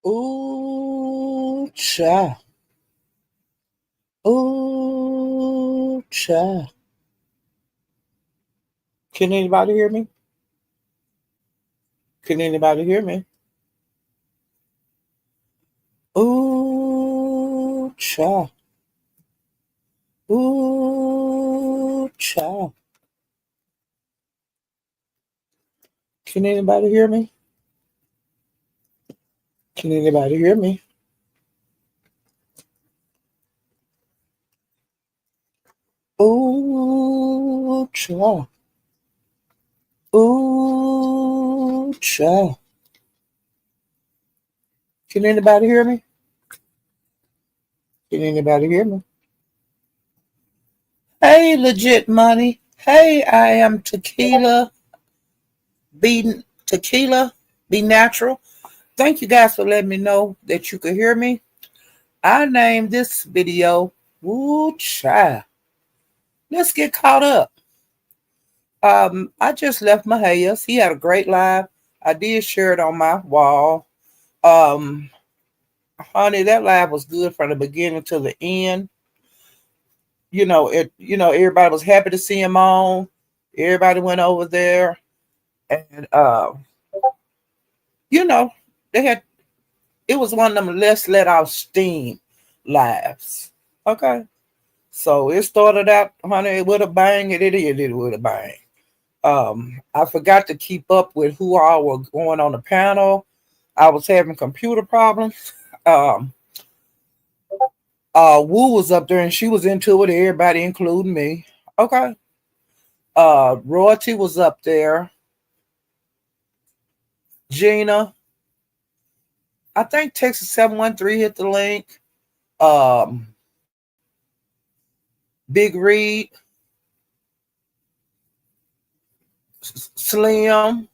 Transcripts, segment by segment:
Ooh, cha. Ooh, cha. Can anybody hear me? Can anybody hear me? Ooh, cha. Ooh, cha. Can anybody hear me? Can anybody hear me? Ooh, cha. Ooh, cha. Can anybody hear me? Can anybody hear me? Hey, legit money. Hey, I am tequila. Be natural. Thank you guys for letting me know that you could hear me. I named this video Woo Child. Let's get caught up. I just left Mahayas. He had a great live. I did share it on my wall. Um, Honey, that live was good from the beginning to the end. Everybody was happy to see him on. Everybody went over there, and you know, they had it was one of them let's let off steam lives. Okay. So it started out, honey, with a bang, and it ended with a bang. I forgot to keep up with who all were going on the panel. I was having computer problems. Um, Wu was up there and she was into it, everybody, including me. Okay. Royalty was up there. Gina. I think Texas 713 hit the link. Um, Big Reed, Slim,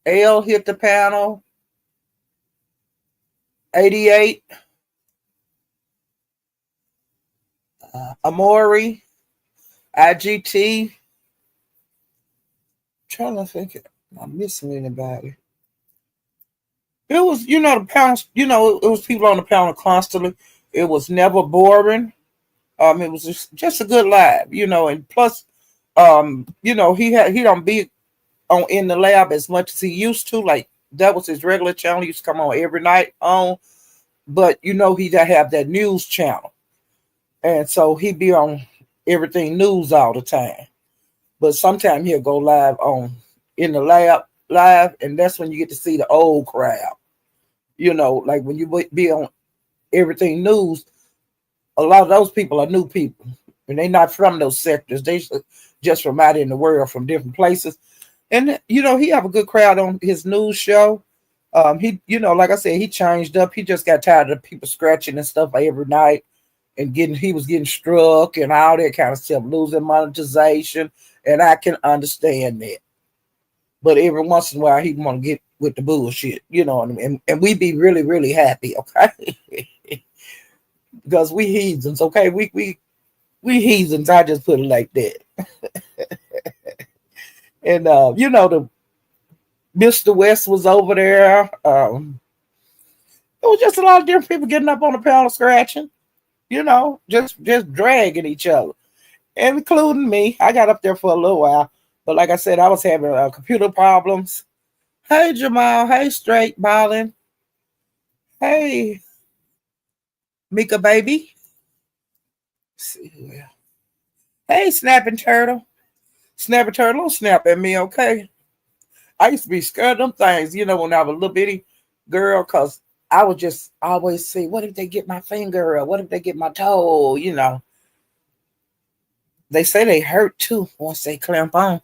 L hit the panel. 88, Amori, IGT. Trying to think, I'm missing anybody. It was, the panel, it was people on the panel constantly. It was never boring. It was just a good live, and plus, he don't be on in the lab as much as he used to. Like that was his regular channel. He used to come on every night on, but he to have that news channel, and so he be on everything news all the time. But sometimes he'll go live on in the lab live, and that's when you get to see the old crowd. Like when you be on everything news, a lot of those people are new people, and they're not from those sectors. They just from out in the world, from different places. And he have a good crowd on his news show. He, like I said, he changed up. He just got tired of people scratching and stuff every night, and he was getting struck and all that kind of stuff, losing monetization, and I can understand that. But every once in a while, he want to get with the bullshit, what I mean? And we be really, really happy, okay? Because we heathens, okay? We heathens. I just put it like that. And the Mr. West was over there. It was just a lot of different people getting up on the panel scratching, just dragging each other, including me. I got up there for a little while, but like I said, I was having computer problems. Hey Jamal, hey Straight Ballin, hey Mika baby. Hey Snapping Turtle, Snapping Turtle, don't snap at me, okay? I used to be scared of them things, when I was a little bitty girl, because I would just always say, what if they get my finger, or what if they get my toe, They say they hurt too once they clamp on.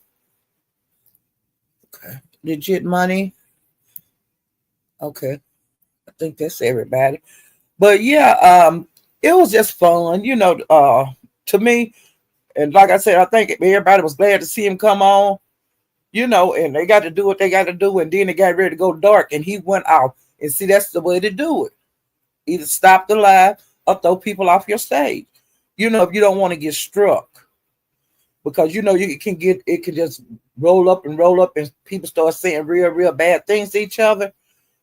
Okay. Legit money. Okay. I think that's everybody. But yeah, it was just fun, to me. And like I said, I think everybody was glad to see him come on, and they got to do what they got to do. And then they got ready to go dark and he went out. And see, that's the way to do it. Either stop the live or throw people off your stage. If you don't want to get struck. Because you can get it can just roll up and people start saying real, real bad things to each other.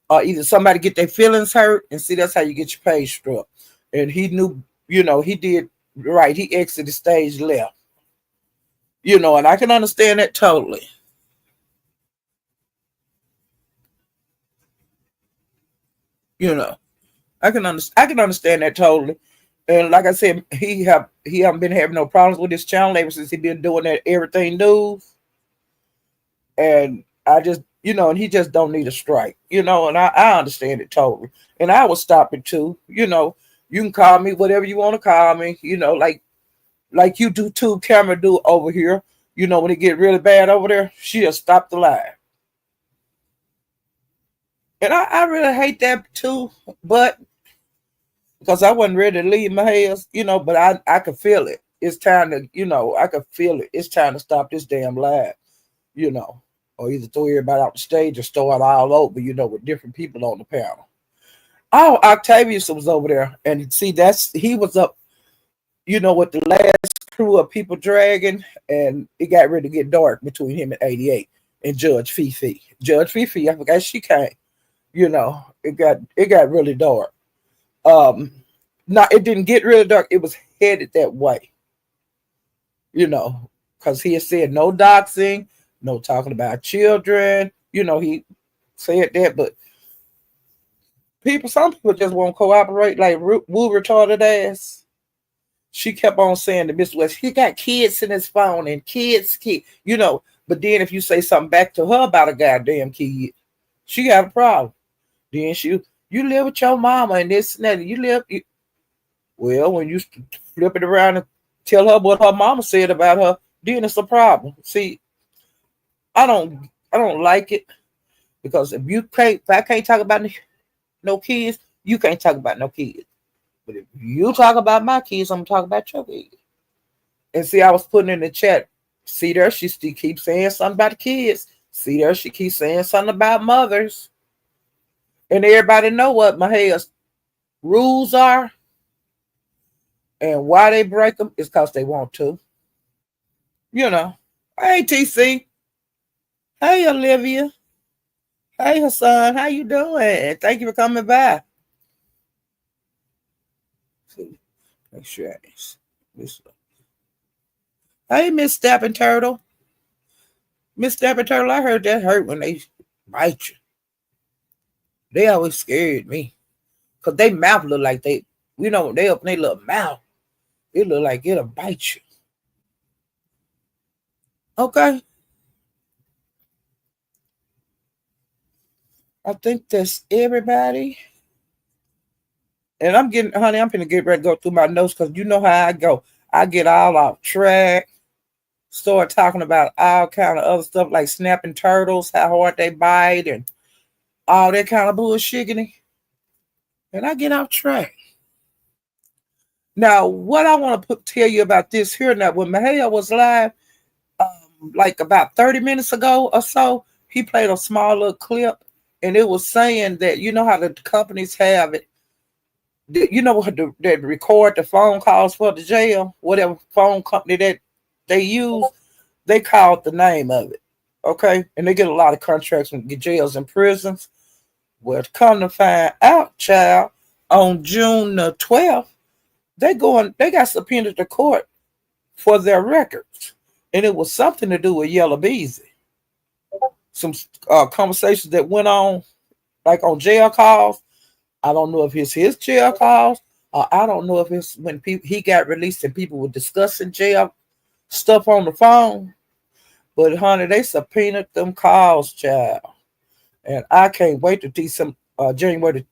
or either somebody get their feelings hurt, and see that's how you get your page struck. And he knew, he did right. He exited stage left, and I can understand that totally. You know, I can understand that totally. And like I said, he haven't been having no problems with his channel ever since he been doing that everything news. And I just, and he just don't need a strike, and I understand it totally. And I would stop it too. You can call me whatever you want to call me, like you do too, camera do over here. When it get really bad over there, she'll stop the live. And I really hate that too, but because I wasn't ready to leave Mahayas, but I could feel it. It's time to, I could feel it. It's time to stop this damn live, you know, or either throw everybody out the stage or start all over, with different people on the panel. Oh, Octavius was over there, and see, he was up, with the last crew of people dragging, and it got ready to get dark between him and 88 and Judge Fifi. Judge Fifi, I forgot she came. It got really dark. Not it didn't get really dark. It was headed that way, because he had said no doxing, no talking about children. He said that, but some people just won't cooperate. Like Woo retarded ass. She kept on saying to Miss West, he got kids in his phone and kids. But then if you say something back to her about a goddamn kid, she got a problem. Then you live with your mama and this and that. Well, when you flip it around and tell her what her mama said about her, then it's a problem. See, I don't like it, because if I can't talk about no kids, you can't talk about no kids. But if you talk about my kids, I'm talking about your kids. And see, I was putting in the chat. See there, she still keeps saying something about the kids. See there, she keeps saying something about mothers. And everybody know what Mahayas rules are, and why they break them is because they want to. Hey TC, hey Olivia, hey Hassan, how you doing? Thank you for coming by. Make sure this. Hey Miss Stepping Turtle, Miss Stepping Turtle, I heard that hurt when they bite you. They always scared me, because they mouth look like they they open their little mouth. It look like it'll bite you. Okay. I think that's everybody. And I'm finna get ready to go through my notes, because you know how I go. I get all off track, start talking about all kind of other stuff like snapping turtles, how hard they bite, and all that kind of bullshit. And I get off track. Now, what I want to tell you about this here now, when Mahaya was live, like about 30 minutes ago or so, he played a small little clip, and it was saying that how the companies have it. That record the phone calls for the jail, whatever phone company that they use, they called the name of it. Okay. And they get a lot of contracts with jails and prisons. Well, come to find out, child, on June the 12th, they got subpoenaed to court for their records. And it was something to do with Yellow Beezy. Some conversations that went on, like on jail calls. I don't know if it's his jail calls, or I don't know if it's when he got released and people were discussing jail stuff on the phone. But honey, they subpoenaed them calls, child. And I can't wait to see some June the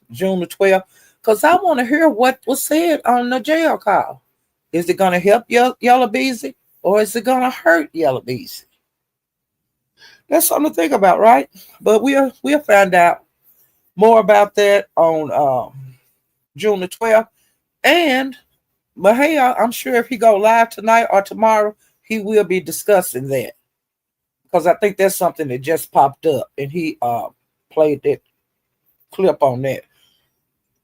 12th, because I want to hear what was said on the jail call. Is it going to help Yellow Beezy, or is it going to hurt Yellow Beezy? That's something to think about, right? But we'll find out more about that on June the 12th. And Mahaya, I'm sure if he go live tonight or tomorrow, he will be discussing that, because I think that's something that just popped up, and he played that clip on that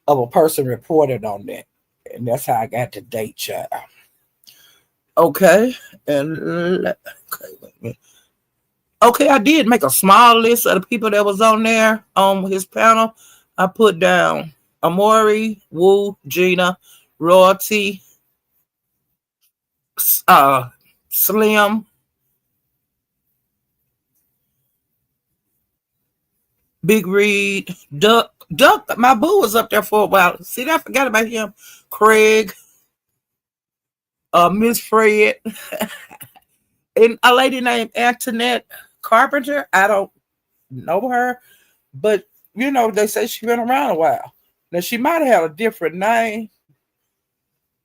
of a person reported on that, and that's how I got the date, child. Okay, and okay, wait a minute. Okay, I did make a small list of the people that was on there on his panel. I put down Amori, Wu, Gina, Royalty, uh, Slim, Big Reed, Duck. Duck, my boo was up there for a while. See, I forgot about him. Craig, Miss Fred, and a lady named Antoinette Carpenter. I don't know her, but they say she been around a while. Now she might have had a different name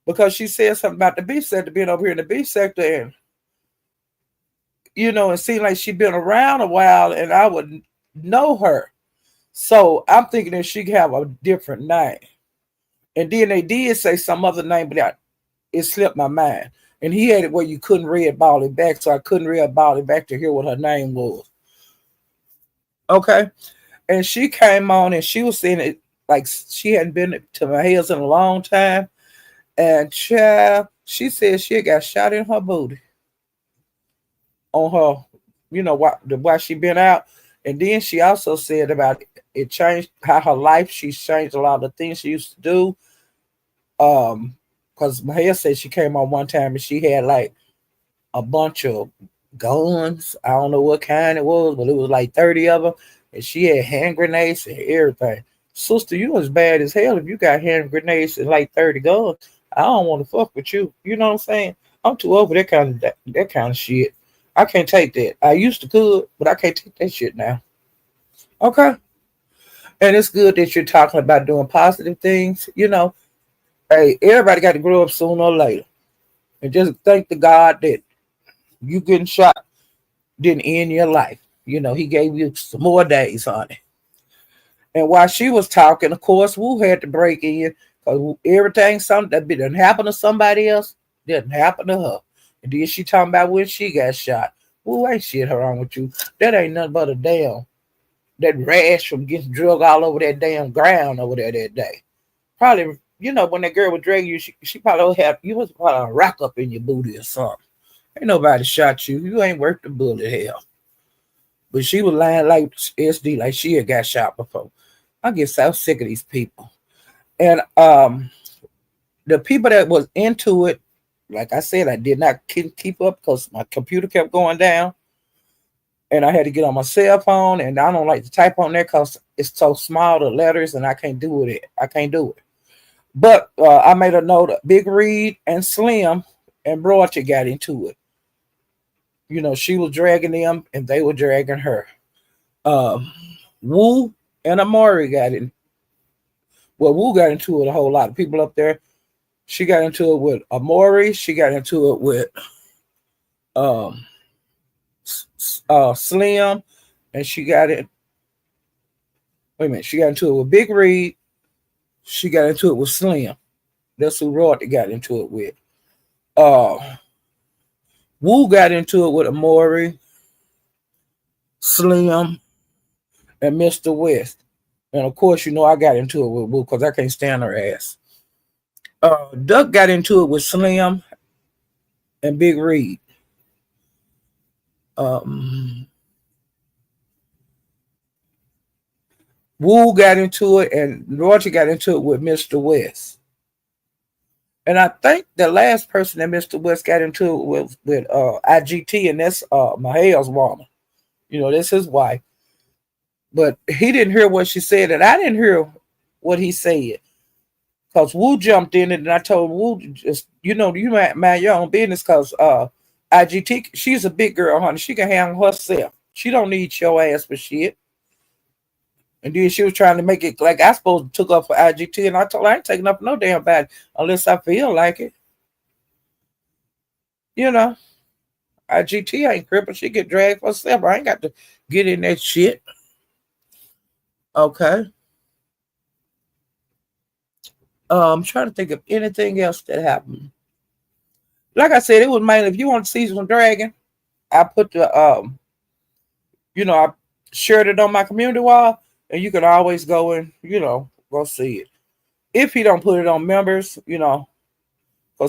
because she said something about the beef sector being over here in the beef sector, and it seemed like she been around a while, and I would know her. So I'm thinking that she could have a different name. And then they did say some other name, but it slipped my mind. And he had it where you couldn't read ball it back, so I couldn't read ball it back to hear what her name was. Okay. And she came on and she was saying it like she hadn't been to Mahayas in a long time. And child, she said she got shot in her booty on her, why she been out. And then she also said about it changed how her life. She's changed a lot of the things she used to do. Because Mahaya said she came on one time and she had like a bunch of guns. I don't know what kind it was, but it was like 30 of them. And she had hand grenades and everything. Sister, you as bad as hell if you got hand grenades and like 30 guns. I don't want to fuck with you. You know what I'm saying? I'm too old for that kind of shit. I can't take that. I used to could, but I can't take that shit now. Okay. And it's good that you're talking about doing positive things. Hey, everybody got to grow up sooner or later. And just thank the God that you getting shot didn't end your life. He gave you some more days on it. And while she was talking, of course, Wu had to break in because everything something that didn't happen to somebody else didn't happen to her. And then she talking about when she got shot. Wu, ain't shit wrong with you. That ain't nothing but that rash from getting drug all over that damn ground over there that day. Probably, when that girl was dragging you, she probably had you was probably a rack up in your booty or something. Ain't nobody shot you. You ain't worth the bullet hell. But she was lying like SD, like she had got shot before. I get so sick of these people. And the people that was into it, like I said, I did not keep up because my computer kept going down. And I had to get on my cell phone, and I don't like to type on there because it's so small, the letters, and I can't do it. I can't do it. But I made a note of Big Reed and Slim and Royalty got into it. She was dragging them, and they were dragging her. Um, Wu and Amari got in. Well, Wu got into it a whole lot of people up there. She got into it with Amari. She got into it with um, Slim, and she got it. Wait a minute. She got into it with Big Reed. She got into it with Slim. That's who Royalty got into it with. Uh, Wu got into it with Amari, Slim, and Mr. West. And of course, I got into it with Wu because I can't stand her ass. Duck got into it with Slim and Big Reed. Um, Wu got into it and Roger got into it with Mr. West. And I think the last person that Mr. West got into it with IGT, and that's Mahayas woman. That's his wife. But he didn't hear what she said, and I didn't hear what he said. Because Wu jumped in it, and I told Wu, just, you mind your own business, because IGT, she's a big girl, honey. She can handle herself. She don't need your ass for shit. And then she was trying to make it like I supposed to took up for IGT, and I told her I ain't taking up no damn body unless I feel like it. You know, IGT ain't crippled. She get dragged for herself. I ain't got to get in that shit. Okay. I'm trying to think of anything else that happened. Like I said, it was mainly if you want to see some dragon, I put I shared it on my community wall, and you can always go and, go see it. If he don't put it on members, because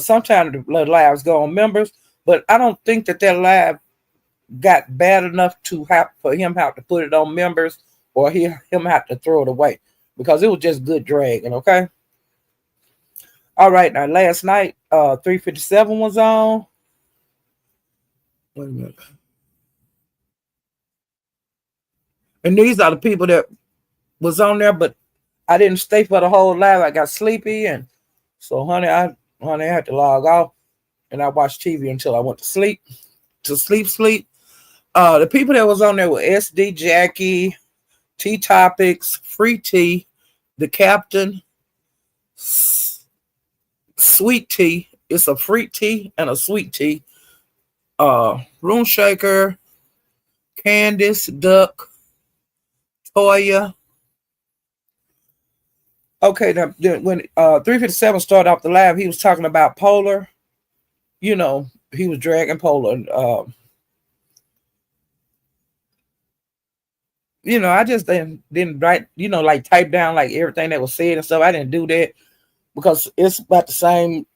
sometimes the lives go on members, but I don't think that live got bad enough to have for him have to put it on members or him have to throw it away because it was just good dragging. Okay. All right. Now last night, 357 was on. Wait a minute. And these are the people that was on there, but I didn't stay for the whole live. I got sleepy, and so honey, I had to log off, and I watched TV until I went to sleep. To sleep. The people that was on there were SD Jackie, T Topics, Free T, the Captain, Sweet Tea. It's a free tea and a sweet tea. Room Shaker, Candace, Duck, Toya. Okay, now when 357 started off the live, he was talking about Polar. You know, he was dragging Polar. I just didn't write, like type down like everything that was said and stuff. I didn't do that because it's about the same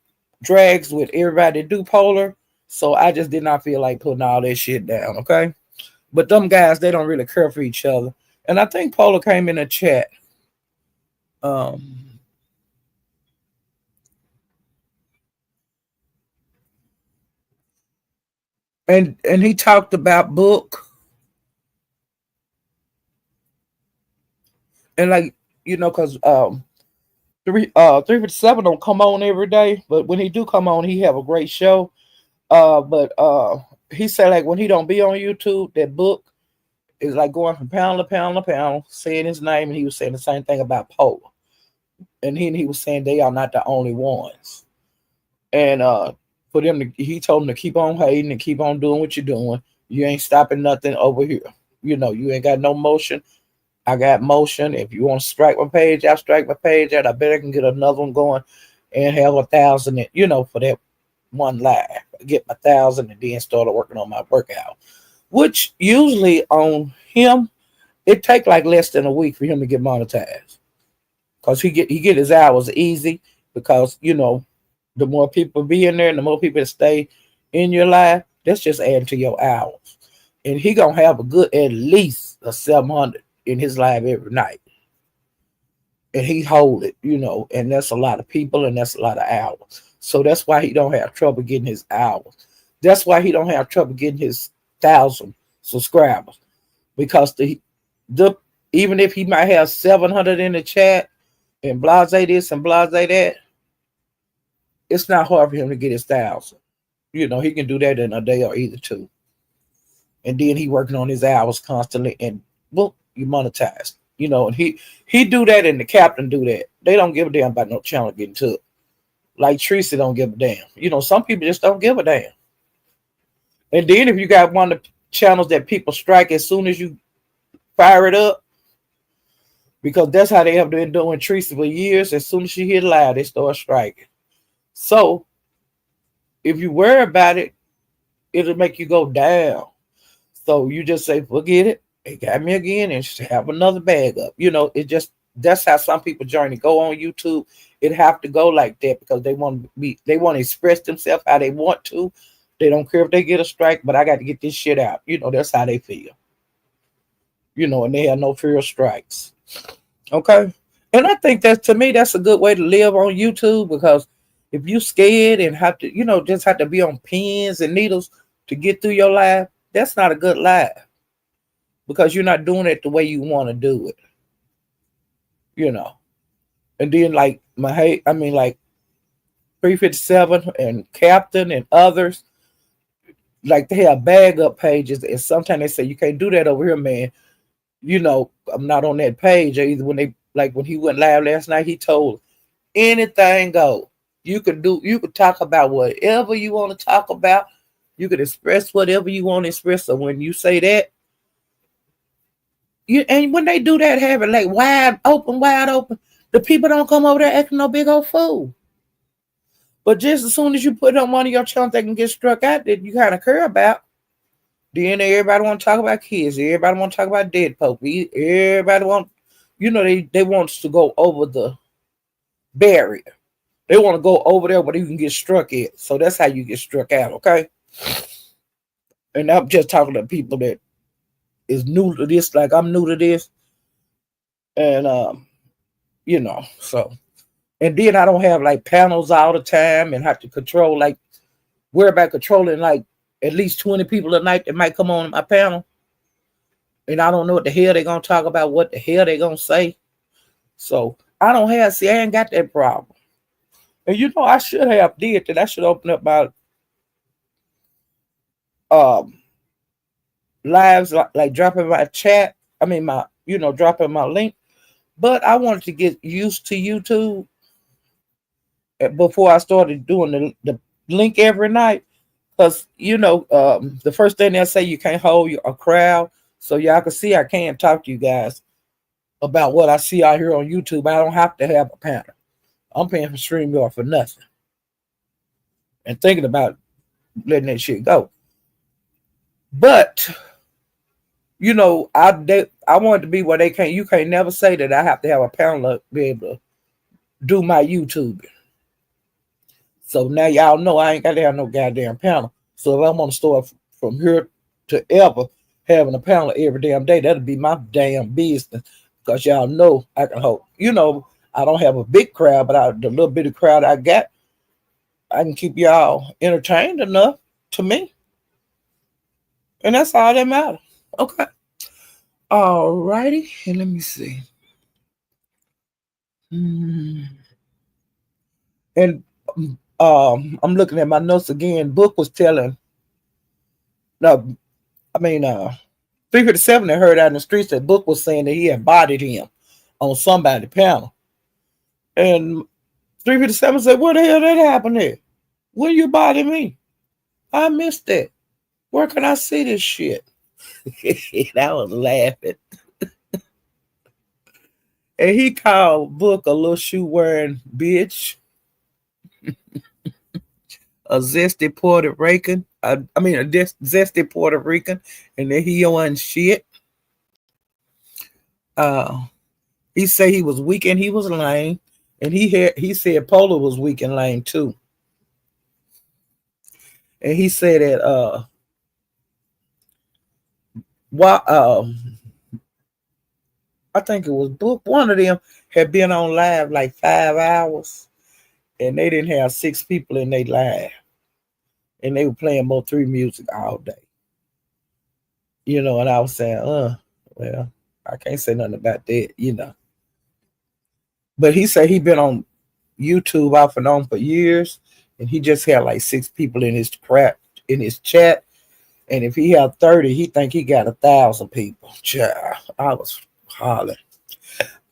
drags with everybody that do Polar. So I just did not feel like putting all that shit down, okay? But them guys, they don't really care for each other. And I think Polar came in the chat. Um, and he talked about book and like, because 357 don't come on every day, but when he do come on, he have a great show. But he said like when he don't be on YouTube, that book is like going from pound to pound to pound, saying his name, and he was saying the same thing about Polar. And he was saying they are not the only ones. And for them he told them to keep on hating and keep on doing what you're doing. You ain't stopping nothing over here. You ain't got no motion. I got motion. If you want to strike my page, I'll strike my page out. I bet I can get another one going and have 1,000, for that one live. Get my 1,000 and then started working on my workout. Which usually on him, it take like less than a week for him to get monetized. Because he get his hours easy because, the more people be in there and the more people that stay in your life, that's just adding to your hours. And he gonna have a good at least a 700 in his live every night. And he hold it, and that's a lot of people and that's a lot of hours. So that's why he don't have trouble getting his hours. That's why he don't have trouble getting his 1,000 subscribers. Because the even if he might have 700 in the chat and blase this and blase that, it's not hard for him to get his 1,000. He can do that in a day or either two. And then he working on his hours constantly and boom, you monetize. And he do that and the captain do that. They don't give a damn about no channel getting took. Like Teresa don't give a damn. Some people just don't give a damn. And then if you got one of the channels that people strike as soon as you fire it up, because that's how they have been doing Teresa for years. As soon as she hit live, they start striking. So if you worry about it, it'll make you go down. So you just say, forget it. It got me again and just have another bag up. That's how some people journey go on YouTube. It have to go like that because they want to express themselves how they want to. They don't care if they get a strike, but I got to get this shit out. That's how they feel. And they have no fear of strikes. Okay. And I think to me, that's a good way to live on YouTube because if you scared and have to, just have to be on pins and needles to get through your life, that's not a good life because you're not doing it the way you want to do it. And then like like 357 and Captain and others, like they have bag up pages, and sometimes they say you can't do that over here, man. I'm not on that page. Or either when he went live last night, he told anything go. You could talk about whatever you want to talk about. You could express whatever you want to express. So when you say that, and when they do that, have it like wide open, the people don't come over there acting no big old fool. But just as soon as you put on one of your channels that can get struck out that you kind of care about, then everybody want to talk about kids. Everybody want to talk about dead folk. Everybody want, they want to go over the barrier. They want to go over there where you can get struck at. So that's how you get struck out, okay? And I'm just talking to people that is new to this, like I'm new to this, and so. And then I don't have like panels all the time and have to control like worry about controlling like at least 20 people a night that might come on my panel. And I don't know what the hell they're gonna talk about, what the hell they're gonna say. So I don't have I ain't got that problem. And I should have did that. I should open up my um lives like dropping my chat. I mean my dropping my link. But I wanted to get used to YouTube before I started doing the link every night. Because the first thing they'll say, you can't hold a crowd. So y'all can see I can't talk to you guys about what I see out here on YouTube. I don't have to have a panel. I'm paying for StreamYard for nothing. And thinking about letting that shit go. But I want it to be where you can't never say that I have to have a panel to be able to do my YouTube. So now y'all know I ain't got to have no goddamn panel. So if I'm on the start from here to ever having a panel every damn day, that'll be my damn business. Because y'all know I can hope. I don't have a big crowd, but the little bit of crowd I got, I can keep y'all entertained enough to me. And that's all that matters. Okay. All righty. And let me see. And I'm looking at my notes again. Book was telling. No, I mean 357 that heard out in the streets that Book was saying that he had bodied him on somebody's panel. And 357 said, "What the hell that happened there? When you body me? I missed that. Where can I see this shit?" I was laughing. And he called Book a little shoe wearing bitch. A zesty Puerto Rican. A zesty Puerto Rican. And then he on shit. He said he was weak and he was lame. And he said Polo was weak and lame too. And he said that I think it was Book. One of them had been on live like 5 hours, and they didn't have 6 people in their live, and they were playing Mo3 music all day. And I was saying, well, I can't say nothing about that, But he said he been on YouTube off and on for years, and he just had like 6 people in his chat. And if he had 30, he think he got 1,000 people. Yeah, I was hollering.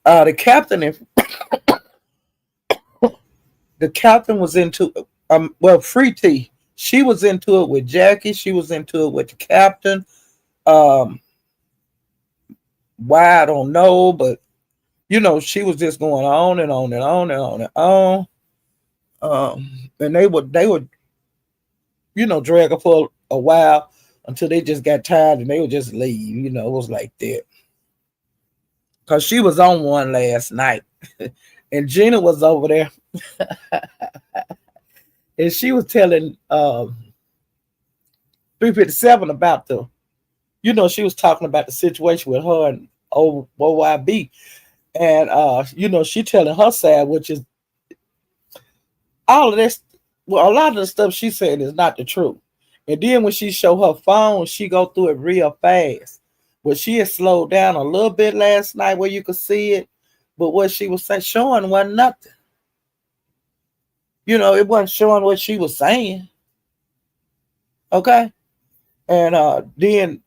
The captain was into Free T. She was into it with Jackie. She was into it with the captain. Why I don't know, but she was just going on and on and on and on and on. And they would drag her for a while until they just got tired and they would just leave. It was like that. Because she was on one last night. And Gina was over there. And she was telling 357 about she was talking about the situation with her and OYB. And, she telling her side, which is all of this. Well, a lot of the stuff she said is not the truth. And then when she show her phone, she go through it real fast. But she had slowed down a little bit last night where you could see it. But what she was showing wasn't nothing. It wasn't showing what she was saying. Okay? And then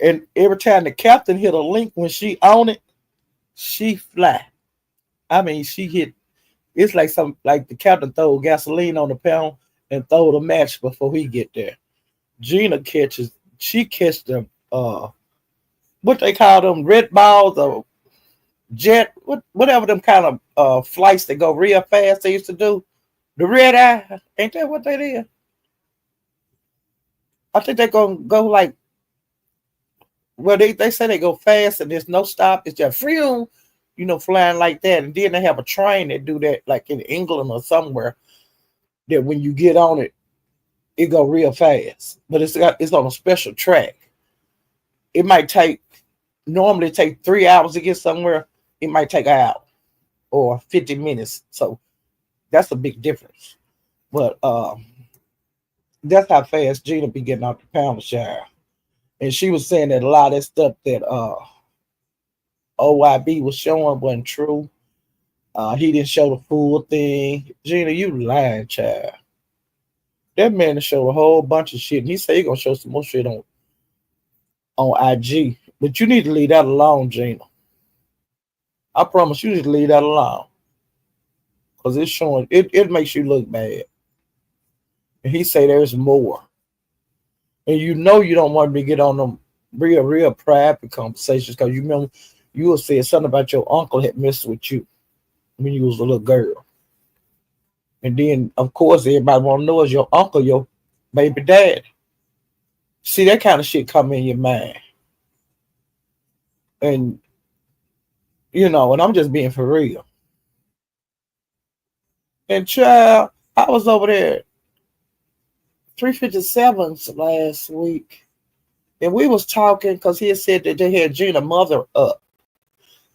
every time the captain hit a link when she on it, she fly. I mean, she hit. It's like the captain throw gasoline on the panel and throw the match before he get there. Gina catches them what they call them red balls or jet, whatever them kind of flights that go real fast they used to do. The red eye, ain't that what they did? I think they're gonna go like they say they go fast and there's no stop, it's just flying like that. And then they have a train that do that like in England or somewhere, that when you get on it, it go real fast. But it's on a special track. It might take normally take 3 hours to get somewhere. It might take an hour or 50 minutes. So that's a big difference. But that's how fast Gina be getting out the pound shower. And she was saying that a lot of that stuff that OYB was showing wasn't true. He didn't show the full thing. Gina, you lying, child. That man showed a whole bunch of shit. And he said he gonna show some more shit on IG. But you need to leave that alone, Gina. I promise you need to leave that alone. Because it's showing it makes you look bad. And he say there's more. And you know you don't want me to get on them real private conversations because you remember you will say something about your uncle had messed with you when you was a little girl. And then of course everybody wanna know is your uncle, your baby dad. See that kind of shit come in your mind. And and I'm just being for real. And child, I was over there 357s last week. And we was talking because he had said that they had Gina's mother up.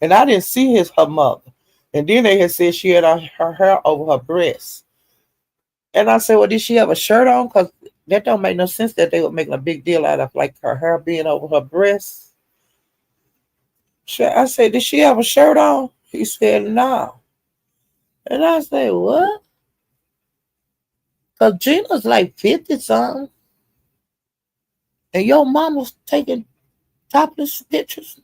And I didn't see her mother. And then they had said she had her hair over her breast. And I said, well, did she have a shirt on? Because that don't make no sense that they were making a big deal out of like her hair being over her breast. I said, did she have a shirt on? He said, no. And I said, what? Because Gina's like 50 something. And your mom was taking topless pictures.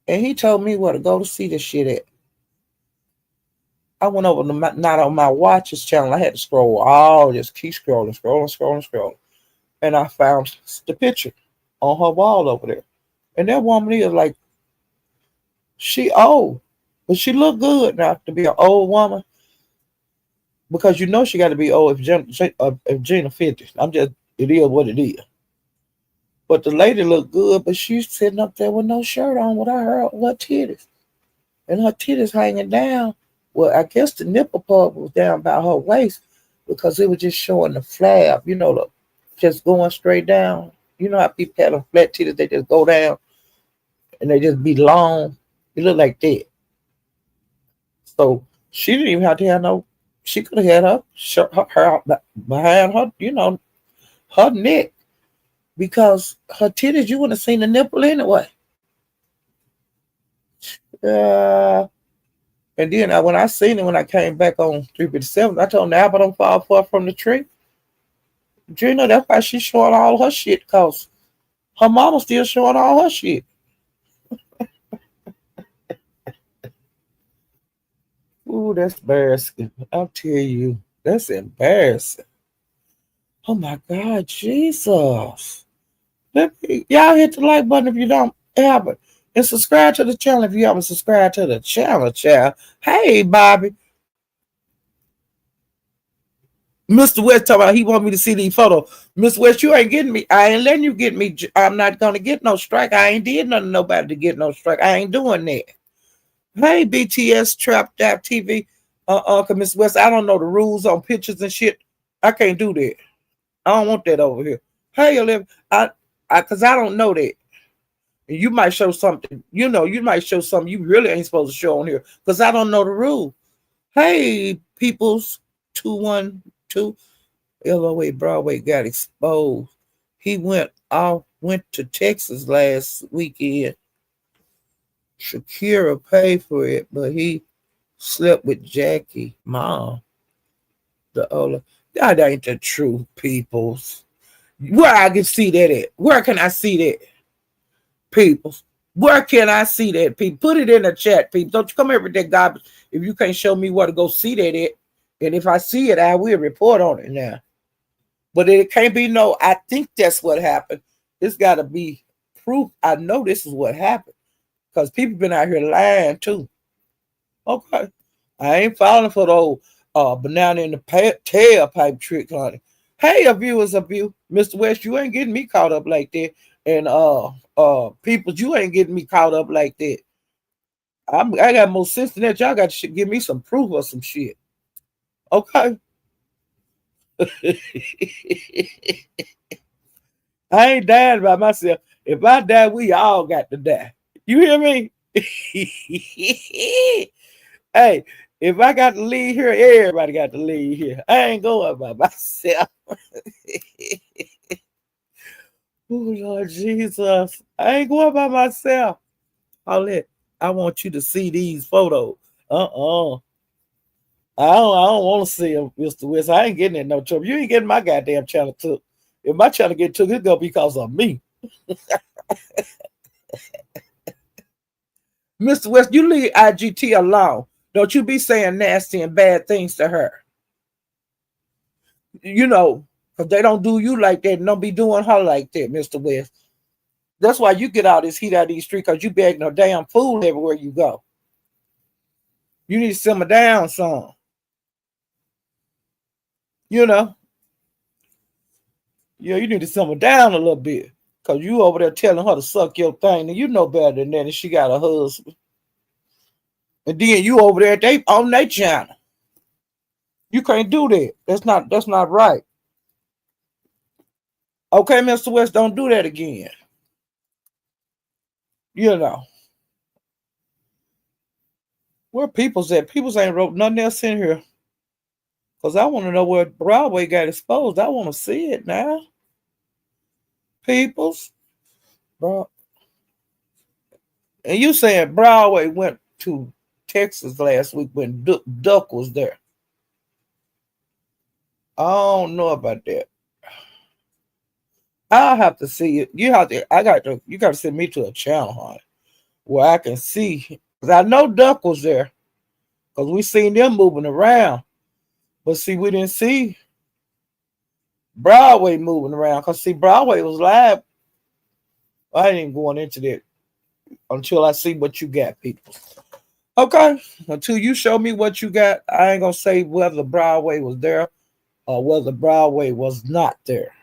And he told me where to go to see this shit at. I went over to not on my watches channel. I had to scroll just keep scrolling. And I found the picture on her wall over there. And that woman is like, she old, but she look good now to be an old woman. Because you know she got to be old if Gina 50. It is what it is. But the lady looked good, but she's sitting up there with no shirt on with her titties. And her titties hanging down. Well, I guess the nipple plug was down by her waist because it was just showing the flab, just going straight down. You know how people have them flat titties, they just go down and they just be long. It looked like that. So she didn't even have to have no, she could have had her shirt her behind her, her neck because her titties, you wouldn't have seen the nipple anyway. And then when I seen it when I came back on 357, I told Napa don't fall far from the tree. Gina, that's why she's showing all her shit because her mama still showing all her shit. Ooh, that's embarrassing. I'll tell you, that's embarrassing. Oh my God, Jesus. Y'all hit the like button if you don't have it. And subscribe to the channel if you haven't subscribed to the channel, child. Hey, Bobby. Mr. West talking about he want me to see these photos. Mr. West, you ain't getting me. I ain't letting you get me. I'm not going to get no strike. I ain't did nothing to nobody to get no strike. I ain't doing that. Hey, BTS Trap Dap TV. Mr. West, I don't know the rules on pictures and shit. I can't do that. I don't want that over here. Hey, Olivia, because I don't know that. And you might show something, you might show something you really ain't supposed to show on here because I don't know the rule. Hey, peoples 212 LOA Broadway got exposed. He went to Texas last weekend. Shakira paid for it, but he slept with Jackie, mom. The Ola. That ain't the truth, peoples. Where I can see that at? Where can I see that? People, where can I see that? People, put it in the chat. People, don't you come here with that garbage if you can't show me where to go see that at. And if I see it, I will report on it now. But it can't be no. I think that's what happened. It's got to be proof. I know this is what happened because people been out here lying too. Okay, I ain't falling for the old banana in the tailpipe trick, honey. Hey, a viewers of you, Mr. West, you ain't getting me caught up like that. And people, you ain't getting me caught up like that. I got more sense than that. Y'all got to give me some proof or some shit. Okay. I ain't dying by myself. If I die, we all got to die. You hear me? Hey, if I got to leave here, everybody got to leave here. I ain't going by myself. Oh, Lord Jesus. I ain't going by myself. Paulette, I want you to see these photos. Uh-uh. I don't want to see them, Mr. West. I ain't getting in no trouble. You ain't getting my goddamn channel took. If my channel get took, it's gonna be because of me. Mr. West, you leave IGT alone. Don't you be saying nasty and bad things to her. You know, because they don't do you like that and don't be doing her like that, Mr. West. That's why you get all this heat out of these streets because you begging a damn fool everywhere you go. You need to simmer down some. You know, yeah, you need to simmer down a little bit. Because you over there telling her to suck your thing. And you know better than that. And she got a husband. And then you over there they on their channel. You can't do that. That's not right. Okay, Mr. West, don't do that again. You know. Where people's at? People's ain't wrote nothing else in here. Because I want to know where Broadway got exposed. I want to see it now. People's. Bro. And you saying Broadway went to Texas last week when Duck was there. I don't know about that. I'll have to see it. You got to send me to a channel, honey, where I can see. Because I know Duck was there. Because we seen them moving around. But see, we didn't see Broadway moving around. Because see, Broadway was live. I ain't even going into that until I see what you got, people. Okay. Until you show me what you got, I ain't going to say whether Broadway was there or whether Broadway was not there.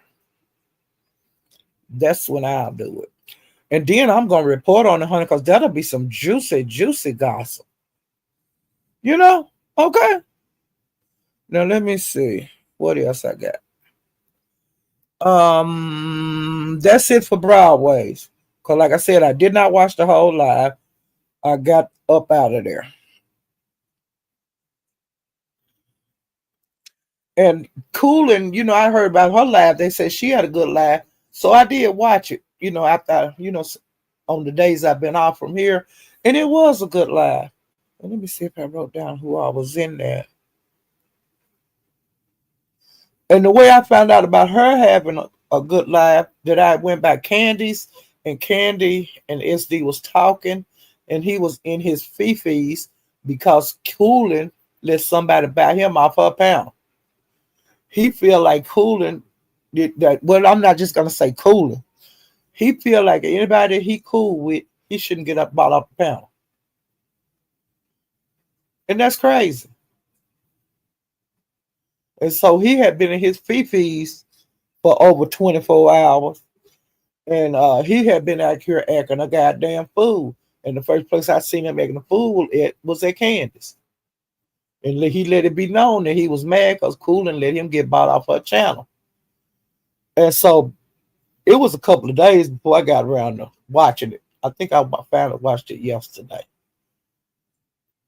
That's when I'll do it. And then I'm going to report on it, honey, because that'll be some juicy, juicy gossip. You know? Okay. Now, let me see. What else I got? That's it for Broadways. Because like I said, I did not watch the whole live. I got up out of there. And Coolin, I heard about her live. They said she had a good live. So I did watch it, after, on the days I've been off from here. And it was a good live. Let me see if I wrote down who I was in there. And the way I found out about her having a good live, that I went by Candy and SD was talking, and he was in his fifis because Coolin let somebody buy him off her pound. He feel like Coolin did that. Well, I'm not just gonna say Coolin. He feel like anybody he cool with, he shouldn't get up bought off the pound. And that's crazy. And so he had been in his fifis for over 24 hours. And he had been out here acting a goddamn fool. And the first place I seen him acting a fool was at Candace. And he let it be known that he was mad because Coolin let him get bought off her channel. And so it was a couple of days before I got around to watching it. I think I finally watched it yesterday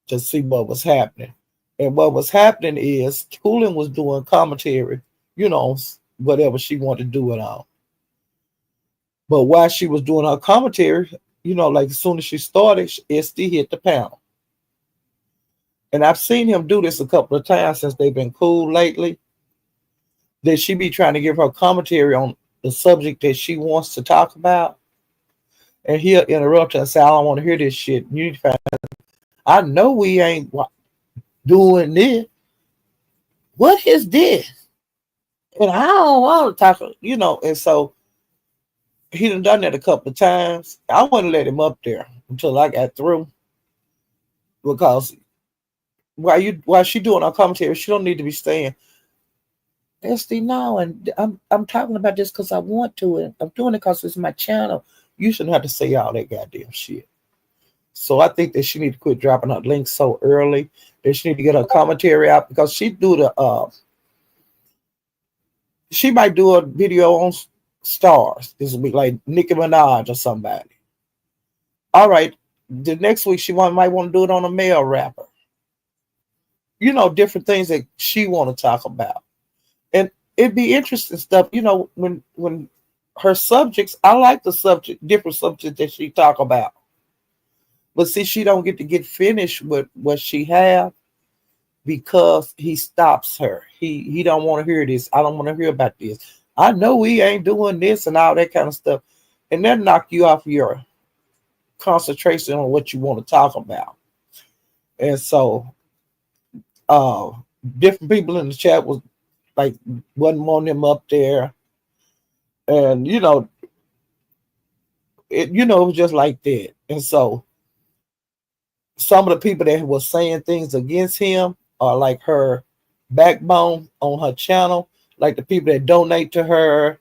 to see what was happening. And what was happening is Coolin was doing commentary, whatever she wanted to do it on. But while she was doing her commentary, like as soon as she started, SD hit the panel. And I've seen him do this a couple of times since they've been cool lately. That she be trying to give her commentary on the subject that she wants to talk about. And he'll interrupt her and say, I don't want to hear this shit. You need to find out. I know we ain't doing this. What is this? And I don't want to talk, and so he done that a couple of times. I wouldn't let him up there until I got through. Because while she doing her commentary, she don't need to be saying, SD, no, and I'm talking about this because I want to, and I'm doing it because it's my channel. You shouldn't have to say all that goddamn shit. So I think that she need to quit dropping her links so early. That she need to get her commentary out because she do She might do a video on stars. This will be like Nicki Minaj or somebody. All right. The next week might want to do it on a male rapper. Different things that she want to talk about. And it'd be interesting stuff, when her subjects, I like the subject, different subjects that she talk about. But see, she don't get finished with what she have because he stops her. He don't want to hear this. I don't want to hear about this. I know we ain't doing this and all that kind of stuff. And that knock you off your concentration on what you want to talk about. And so uh different people in the chat was like wasn't wanting him up there. And it was just like that. And so some of the people that was saying things against him are like her backbone on her channel, like the people that donate to her.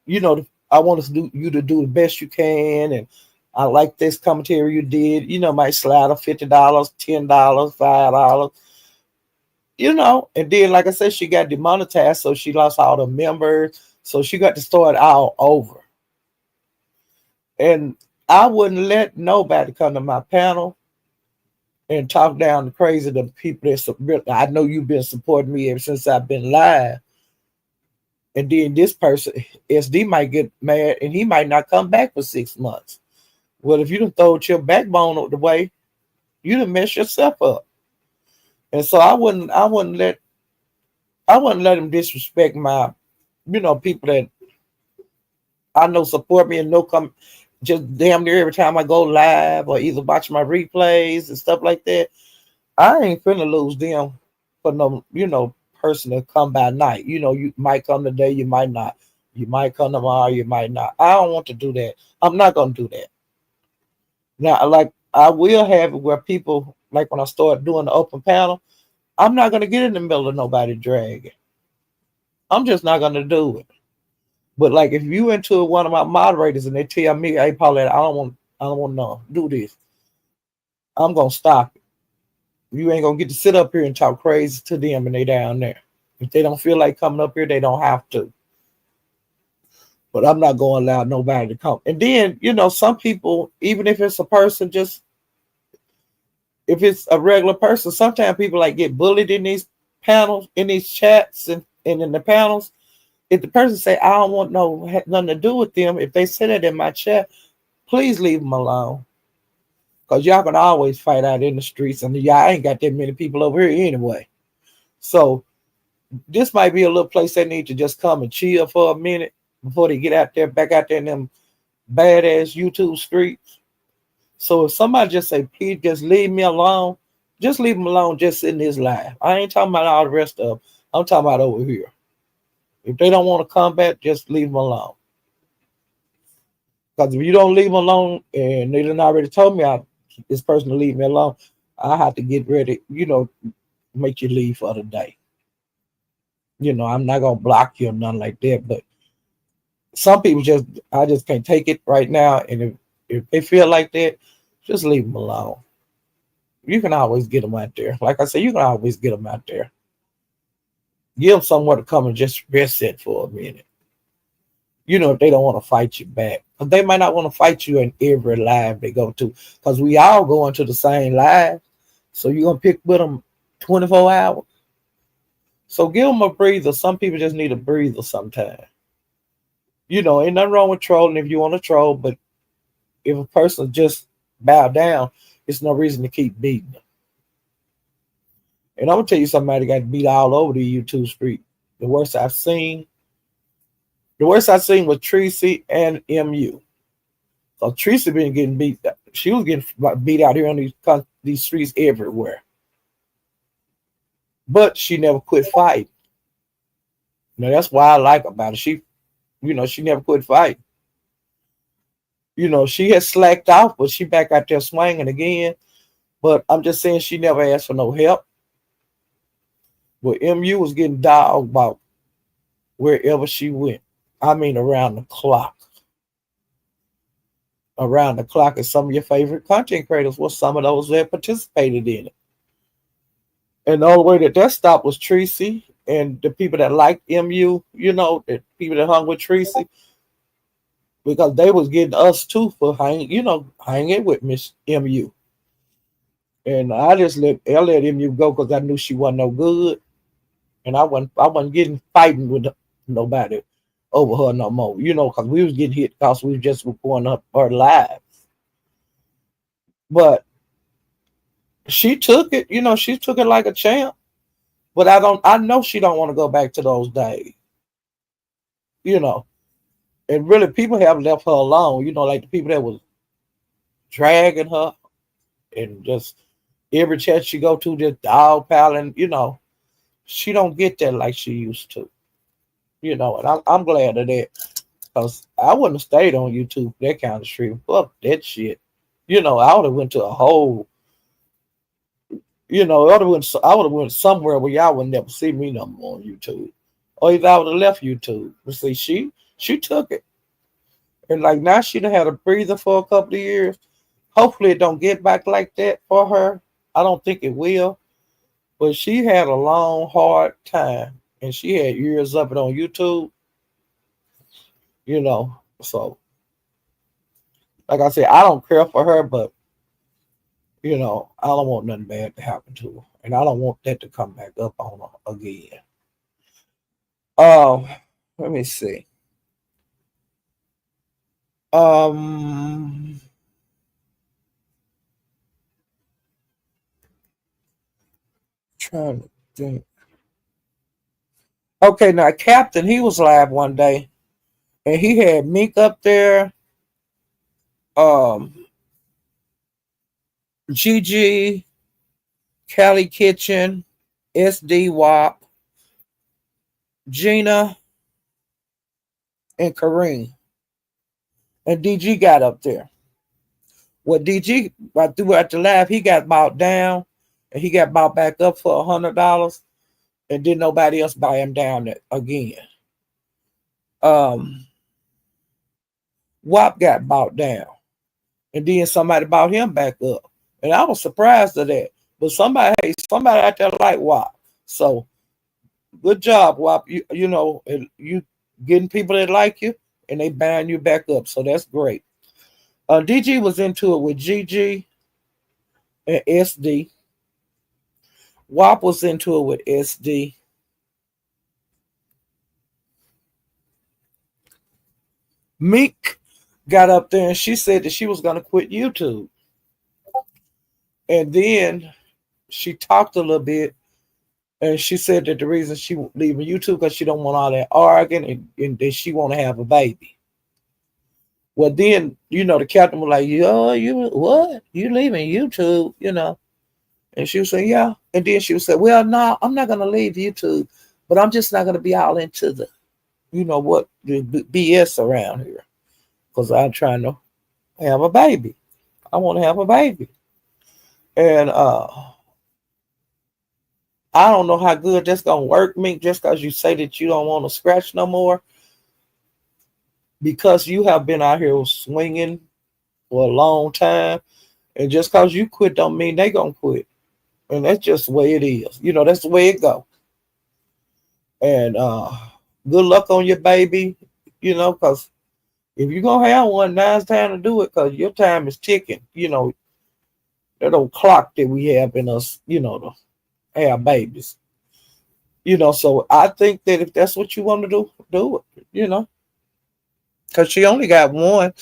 I want us to you to do the best you can, and I like this commentary you did. Might slide a $50, $10, $5. And then like I said, she got demonetized, so she lost all the members, so she got to start all over. And I wouldn't let nobody come to my panel and talk down the crazy the people that I know you've been supporting me ever since I've been live. And then this person, SD, might get mad and he might not come back for 6 months. Well, if you done throw your backbone out the way, you done mess yourself up. And so I wouldn't let him disrespect my, people that I know support me and know come just damn near every time I go live or either watch my replays and stuff like that. I ain't finna lose them for no, person to come by night. You might come today, you might not. You might come tomorrow, you might not. I don't want to do that. I'm not gonna do that. Now, like I will have it where people, like when I start doing the open panel, I'm not gonna get in the middle of nobody dragging. I'm just not gonna do it. But like if you into one of my moderators and they tell me, hey Paulette, I don't want to do this, I'm gonna stop it. You ain't gonna get to sit up here and talk crazy to them and they down there. If they don't feel like coming up here, they don't have to. But I'm not gonna allow nobody to come. And then, some people, even if it's a person, just if it's a regular person, sometimes people like get bullied in these panels, in these chats and in the panels. If the person say, I don't want nothing to do with them, if they say that in my chat, please leave them alone. Because y'all can always fight out in the streets, and y'all ain't got that many people over here anyway. So this might be a little place they need to just come and chill for a minute before they get out there, back out there in them badass YouTube streets. So if somebody just say, please just leave me alone, just leave them alone just in this live. I ain't talking about all the rest of them. I'm talking about over here. If they don't want to come back, just leave them alone. Because if you don't leave them alone, and they done already told me this person to leave me alone, I have to get ready, make you leave for the day. I'm not gonna block you or nothing like that. But some people I just can't take it right now. And if they feel like that, just leave them alone. You can always get them out there. Like I said, you can always get them out there. Give them somewhere to come and just rest it for a minute. If they don't want to fight you back. Because they might not want to fight you in every live they go to. Because we all go into the same live. So you're going to pick with them 24 hours. So give them a breather. Some people just need a breather sometimes. Ain't nothing wrong with trolling if you want to troll. But if a person just bow down, it's no reason to keep beating them. And I'm going to tell you somebody got beat all over the YouTube street. The worst I've seen was Tracy and MU. So Tracy been getting beat. She was getting beat out here on these streets everywhere. But she never quit fighting. That's why I like about it. She never quit fighting. She had slacked off, but she back out there swinging again. But I'm just saying she never asked for no help. But MU was getting dogged about wherever she went. I mean, around the clock. Around the clock, and some of your favorite content creators were some of those that participated in it. And the only way that stopped was Tracy and the people that liked MU, the people that hung with Tracy, because they was getting us too for hanging with Miss MU. And I let MU go because I knew she wasn't no good, and I wasn't getting fighting with nobody over her no more. Because we was getting hit because we just were going up her live. But she took it. She took it like a champ. But I don't. I know she don't want to go back to those days. You know, and really, people have left her alone. Like the people that was dragging her and just every church she go to, just dog piling. She don't get that like she used to. And I'm glad of that because I wouldn't have stayed on YouTube that kind of stream. Fuck that shit. I would have went to a whole. I would have went somewhere where y'all would never see me no more on YouTube, or either I would have left YouTube. But see, she took it, and like now she done had a breather for a couple of years. Hopefully, it don't get back like that for her. I don't think it will, but she had a long, hard time, and she had years of it on YouTube. So like I said, I don't care for her, but I don't want nothing bad to happen to her, and I don't want that to come back up on her again. Um, Let me see. Um, Trying to think. Okay, now Captain, he was live one day, and he had Meek up there, um, GG, Cali Kitchen, SD WAP, Gina, and Kareem, and DG got up there. Well, DG, right through at the live, he got bought down, and he got bought back up for $100, and didn't nobody else buy him down again. Um, WAP got bought down, and then somebody bought him back up, and I was surprised at that. But somebody out there like WAP, so good job, WAP. You getting people that like you, and they buying you back up, so that's great. DG was into it with GG and SD. WAP was into it with SD. Meek got up there and she said that she was going to quit YouTube. And then she talked a little bit and she said that the reason she leaving YouTube because she don't want all that arguing and that she want to have a baby. Well, then, the captain was like, yo, you what? You leaving YouTube, And she was saying, yeah. And then she would say, well, no, I'm not going to leave YouTube, but I'm just not going to be all into the, the BS around here because I'm trying to have a baby. I want to have a baby. And I don't know how good that's going to work, me, just because you say that you don't want to scratch no more. Because you have been out here swinging for a long time. And just because you quit don't mean they going to quit. And that's just the way it is. That's the way it go. And good luck on your baby, because if you're going to have one, now's time to do it because your time is ticking. That old clock that we have in us, to have babies. So I think that if that's what you want to do it, because she only got one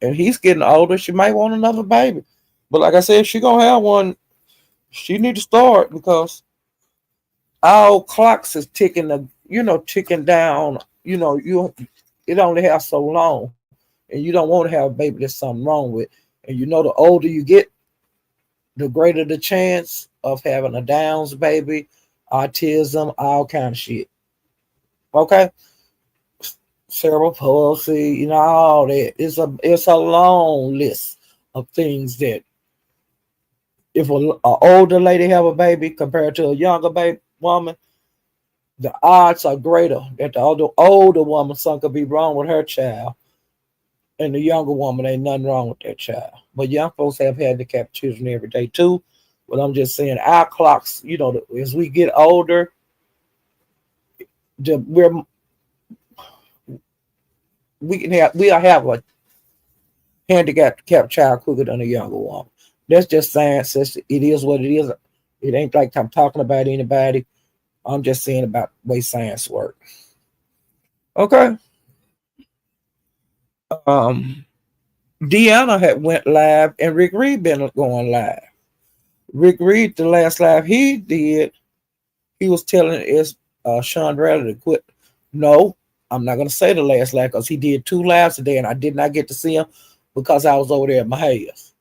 and he's getting older. She might want another baby. But like I said, if she going to have one, she need to start because our clocks is ticking, ticking down. It only has so long, and you don't want to have a baby there's something wrong with. And the older you get, the greater the chance of having a Downs baby, autism, all kind of shit. Okay, cerebral palsy, all that. It's a long list of things that if an older lady have a baby compared to a younger baby woman, the odds are greater that the older woman something could be wrong with her child, and the younger woman ain't nothing wrong with that child. But young folks have handicapped children every day too. But I'm just saying our clocks, as we get older, we're we'll have a handicapped child quicker than a younger one. That's just science. It is what it is. It ain't like I'm talking about anybody. I'm just saying about the way science works. Okay. Um, Deanna had went live, and Rick Reed been going live. Rick Reed, the last live he did, he was telling us Sean Bradley to quit. No, I'm not gonna say the last live because he did two lives today, and I did not get to see him because I was over there at Mahayas.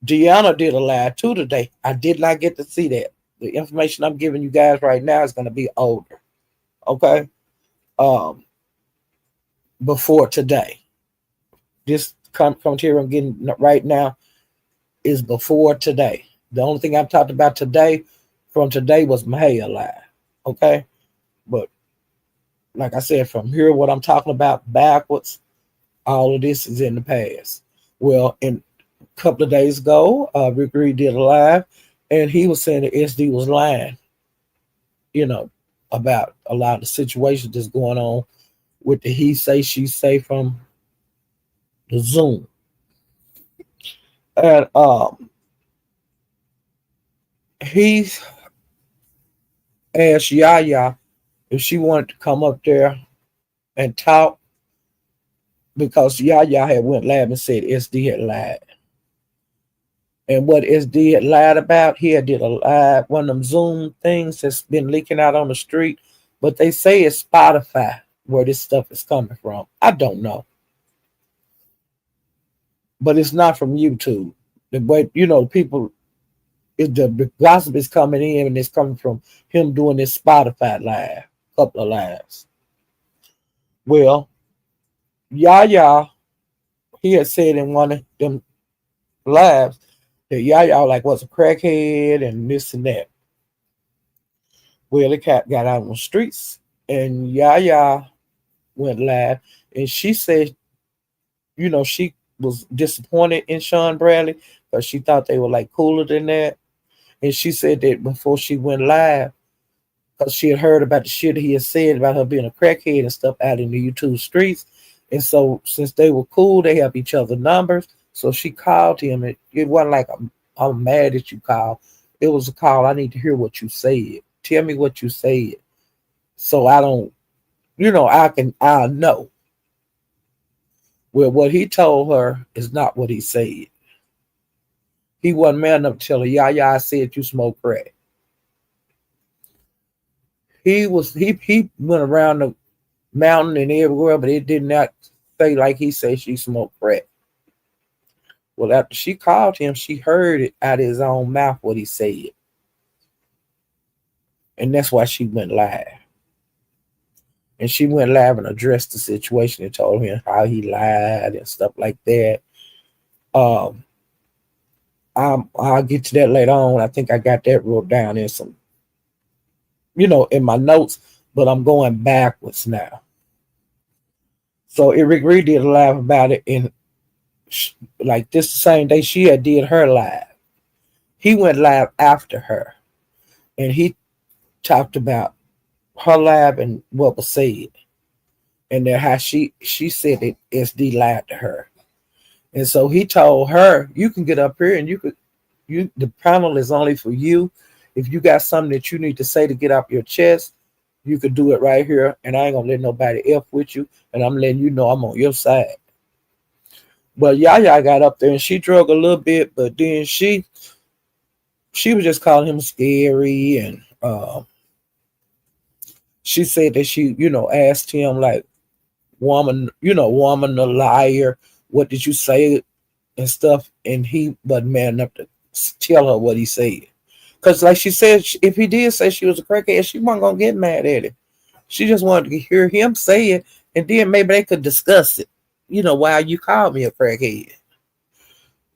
Deanna did a live too today. I did not get to see that. The information I'm giving you guys right now is gonna be older. Okay. Um, before today. This commentary I'm getting right now is before today. The only thing I've talked about today from today was Mahaya live. Okay. But like I said, from here, what I'm talking about backwards, all of this is in the past. Well, in a couple of days ago, Rick Reed did a live and he was saying that SD was lying, you know, about a lot of the situations that's going on with the he say, she say from the Zoom. And he asked Yaya if she wanted to come up there and talk because Yaya had went live and said SD had lied. And what SD had lied about, he had did a live, one of them Zoom things that's been leaking out on the street. But they say it's Spotify where this stuff is coming from. I don't know. But it's not from YouTube. The way, people, the gossip is coming in and it's coming from him doing this Spotify live, couple of lives. Well, Yaya, he had said in one of them lives that Yaya like was a crackhead and this and that. Well, the cat got out on the streets and Yaya went live and she said, she was disappointed in Sean Bradley because she thought they were like cooler than that. And she said that before she went live, because she had heard about the shit he had said about her being a crackhead and stuff out in the YouTube streets. And so since they were cool, they have each other numbers. So she called him. It wasn't like I'm mad that you called. It was a call. I need to hear what you said. Tell me what you said. So I don't, I'll know. Well, what he told her is not what he said. He wasn't man enough to tell her, yeah, I said you smoke crack. He went around the mountain and everywhere, but it did not say like he said she smoked crack. Well, after she called him, she heard it out of his own mouth what he said. And that's why she went live. And she went live and addressed the situation and told him how he lied and stuff like that. Um, I'll get to that later on. I think I got that wrote down in some, in my notes, but I'm going backwards now. So Eric Reed did a live about it, and like this the same day she had did her live. He went live after her, and he talked about her live and what was said, and then how she said that SD lied to her, and so he told her, "You can get up here and the panel is only for you. If you got something that you need to say to get off your chest, you could do it right here, and I ain't gonna let nobody F with you, and I'm letting you know I'm on your side." But Yaya got up there and she drug a little bit, but then she was just calling him scary, and she said that she, asked him like, woman, a liar. What did you say and stuff? And he wasn't man enough to tell her what he said. Because like she said, if he did say she was a crackhead, she wasn't going to get mad at him. She just wanted to hear him say it, and then maybe they could discuss it. Why you called me a crackhead.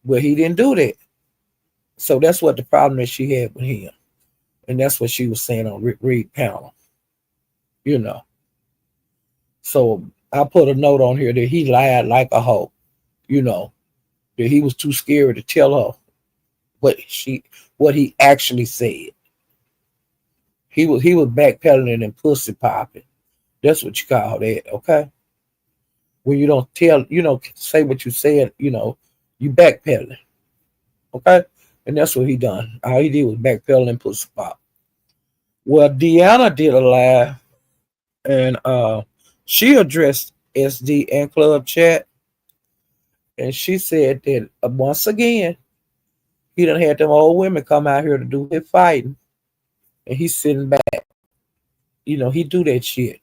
Well, he didn't do that. So that's what the problem that she had with him. And that's what she was saying on Rick Reed panel. So I put a note on here that he lied like a hoe, that he was too scared to tell her what he actually said. He was backpedaling and pussy popping. That's what you call that, okay? When you don't tell, say what you said, you backpedaling, okay? And that's what he done. All he did was backpedaling and pussy pop. Well, Deanna did a live, and she addressed SD and Club Chat, and she said that once again he done had them old women come out here to do his fighting, and he's sitting back. He do that shit.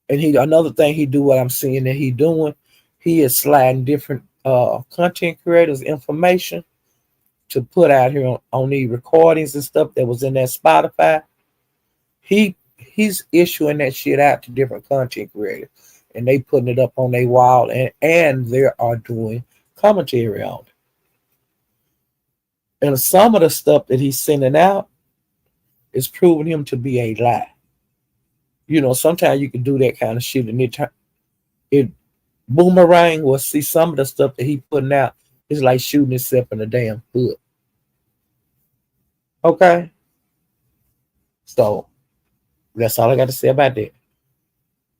And he another thing he do what I'm seeing that he doing, he is sliding different content creators information to put out here on these recordings and stuff that was in that Spotify. He's issuing that shit out to different content creators, and they putting it up on their wall, and they are doing commentary on it. And some of the stuff that he's sending out is proving him to be a lie. Sometimes you can do that kind of shit, and it boomerang. Will see some of the stuff that he putting out is like shooting himself in the damn foot. Okay, so that's all I got to say about that.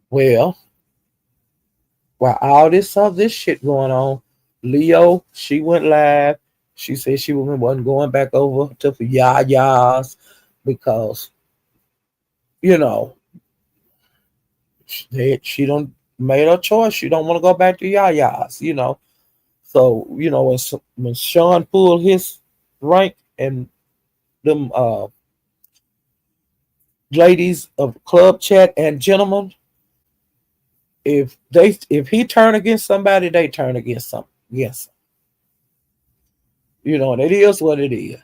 Well, while all this shit going on, Leo, she went live. She said she wasn't going back over to for Yaya's because you know she don't made her choice. She don't want to go back to Yaya's. So when Sean pulled his rank and them ladies of club chat and gentlemen, if he turn against somebody, they turn against some. Yes, and it is what it is.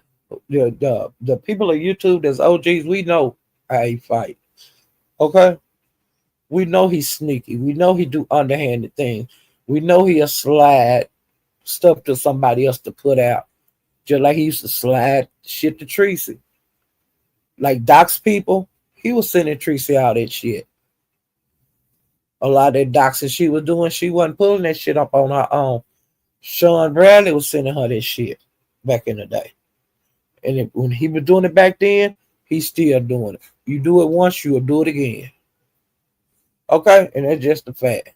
The people of YouTube that's OGs, we know how he fight. Okay, we know he's sneaky. We know he do underhanded things. We know he'll slide stuff to somebody else to put out, just like he used to slide shit to Tracy. Like Doc's people, he was sending Tracy out that shit. A lot of that doxing she was doing, she wasn't pulling that shit up on her own. Sean Bradley was sending her that shit back in the day. And when he was doing it back then, he's still doing it. You do it once, you'll do it again. Okay? And that's just the fact.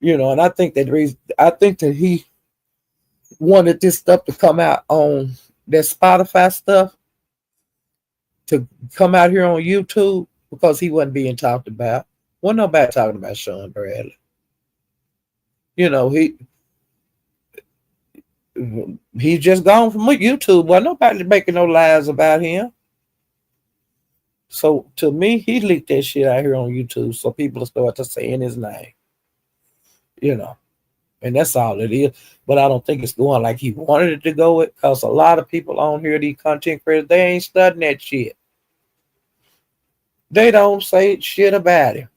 And I think that he wanted this stuff to come out on that Spotify stuff, to come out here on YouTube, because he wasn't being talked about. Wasn't nobody talking about Sean Bradley. He's just gone from YouTube. Well, nobody making no lies about him. So to me, he leaked that shit out here on YouTube, so people start to saying his name. And that's all it is. But I don't think it's going like he wanted it to go, because a lot of people on here, these content creators, they ain't studying that shit. They don't say shit about it.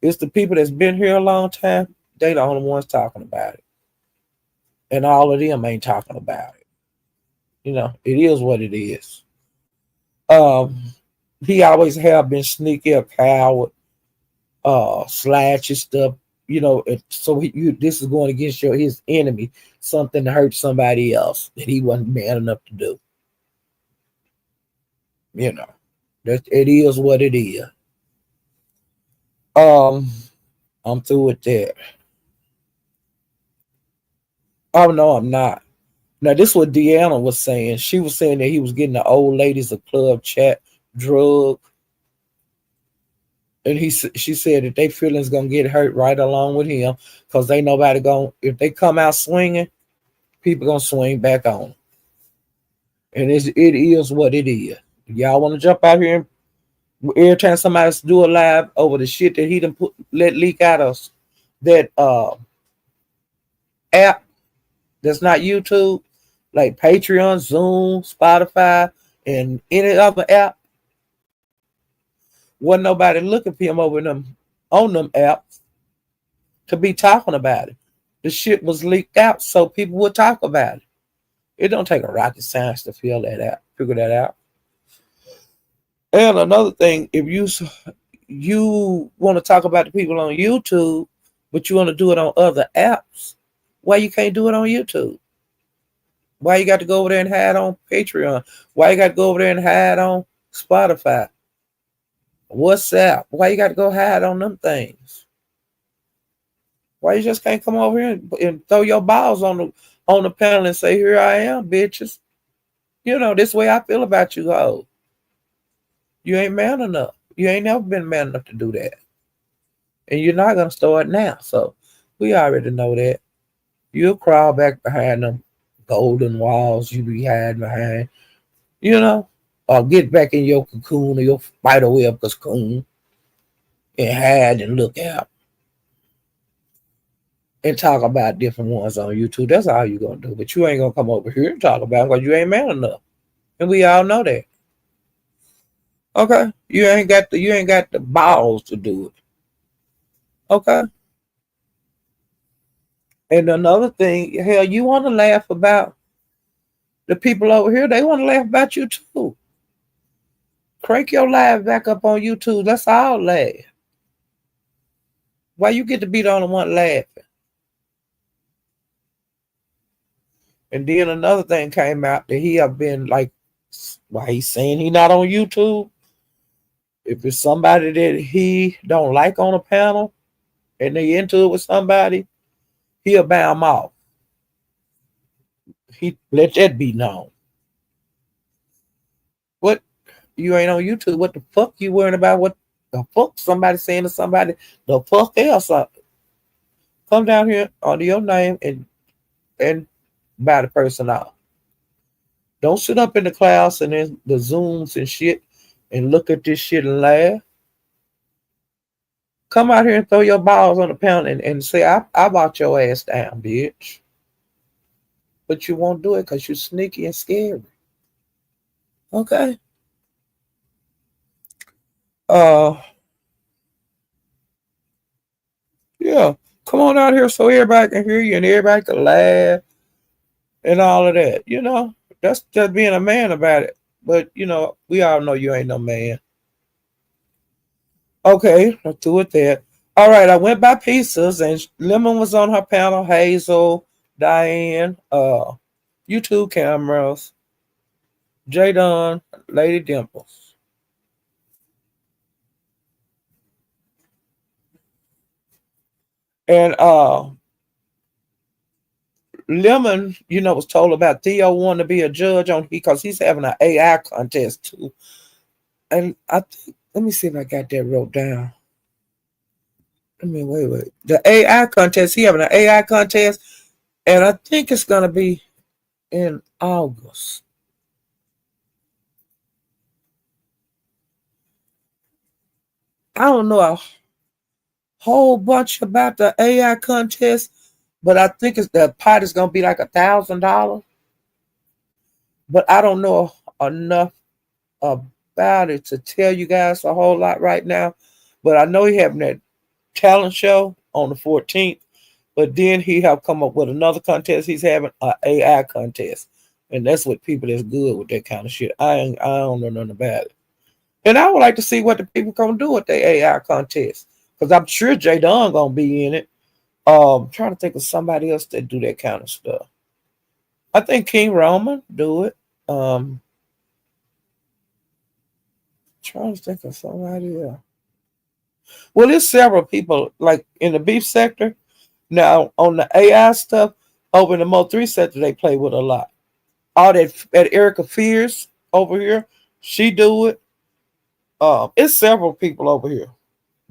It's the people that's been here a long time, they the only ones talking about it. And all of them ain't talking about it. It is what it is. He always have been sneaky, a coward, slash and stuff. So this is going against his enemy, something to hurt somebody else that he wasn't man enough to do. That it is what it is. I'm through with that. Oh no, I'm not. Now this is what Deanna was saying. She was saying that he was getting the old ladies of club chat drug, and she said that they feelings gonna get hurt right along with him, because they nobody gonna, if they come out swinging, people gonna swing back on them. And it is what it is. Y'all want to jump out here and every time somebody do a live over the shit that he done let leak out of that app that's not YouTube, like Patreon, Zoom, Spotify, and any other app, wasn't nobody looking for him over them on them apps to be talking about it. The shit was leaked out, so people would talk about it. It don't take a rocket science to figure that out. And another thing, if you want to talk about the people on YouTube, but you want to do it on other apps, why you can't do it on YouTube? Why you got to go over there and hide on Patreon? Why you got to go over there and hide on Spotify? WhatsApp? Why you got to go hide on them things? Why you just can't come over here and throw your balls on the panel and say, "Here I am, bitches." You know this way I feel about you, ho. You ain't man enough. You ain't never been man enough to do that, and you're not gonna start now. So we already know that. You'll crawl back behind them golden walls you be hiding behind, you know, or get back in your cocoon or your spider web cocoon and hide and look out and talk about different ones on YouTube. That's all you gonna do. But you ain't gonna come over here and talk about it because you ain't man enough. And we all know that. Okay? You ain't got the balls to do it. Okay? And another thing, hell, you wanna laugh about the people over here, they wanna laugh about you too. Crank your live back up on YouTube. Let's all laugh. Why you get to be the only one laughing? And then another thing came out that he have been like, why he's saying he not on YouTube. If it's somebody that he don't like on a panel and they into it with somebody, he'll bow them off. He let that be known. What, you ain't on YouTube? What the fuck you worrying about? What the fuck somebody saying to somebody? The fuck else? Come down here under your name and buy the person off. Don't sit up in the class and then the Zooms and shit and look at this shit and laugh. Come out here and throw your balls on the pound and say, I bought your ass down, bitch. But you won't do it because you're sneaky and scary. Okay. Uh yeah. Come on out here so everybody can hear you and everybody can laugh and all of that. You know, that's just being a man about it. But you know, we all know you ain't no man. Okay, I'm through with that. All right, I went by pieces and Lemon was on her panel, Hazel, Diane, YouTube cameras, Jadon, Lady Dimples. And Lemon, you know, was told about Theo wanting to be a judge on because he's having an AI contest too. And I think let me see if I got that wrote down. I mean, wait. The AI contest, he having an AI contest, and I think it's gonna be in August. I don't know a whole bunch about the AI contest, but I think it's the pot is gonna be like $1,000. But I don't know enough about it to tell you guys a whole lot right now. But I know he having that talent show on the 14th. But then he have come up with another contest. He's having an AI contest, and that's what people that's good with that kind of shit. I don't know nothing about it. And I would like to see what the people gonna do with the AI contest because I'm sure Jay Don gonna be in it. Trying to think of somebody else that do that kind of stuff. I think King Roman do it. Trying to think of somebody else. Well, there's several people like in the beef sector. Now on the AI stuff, over in the Mo3 sector, they play with a lot. All that Erica Fears over here, she do it. It's several people over here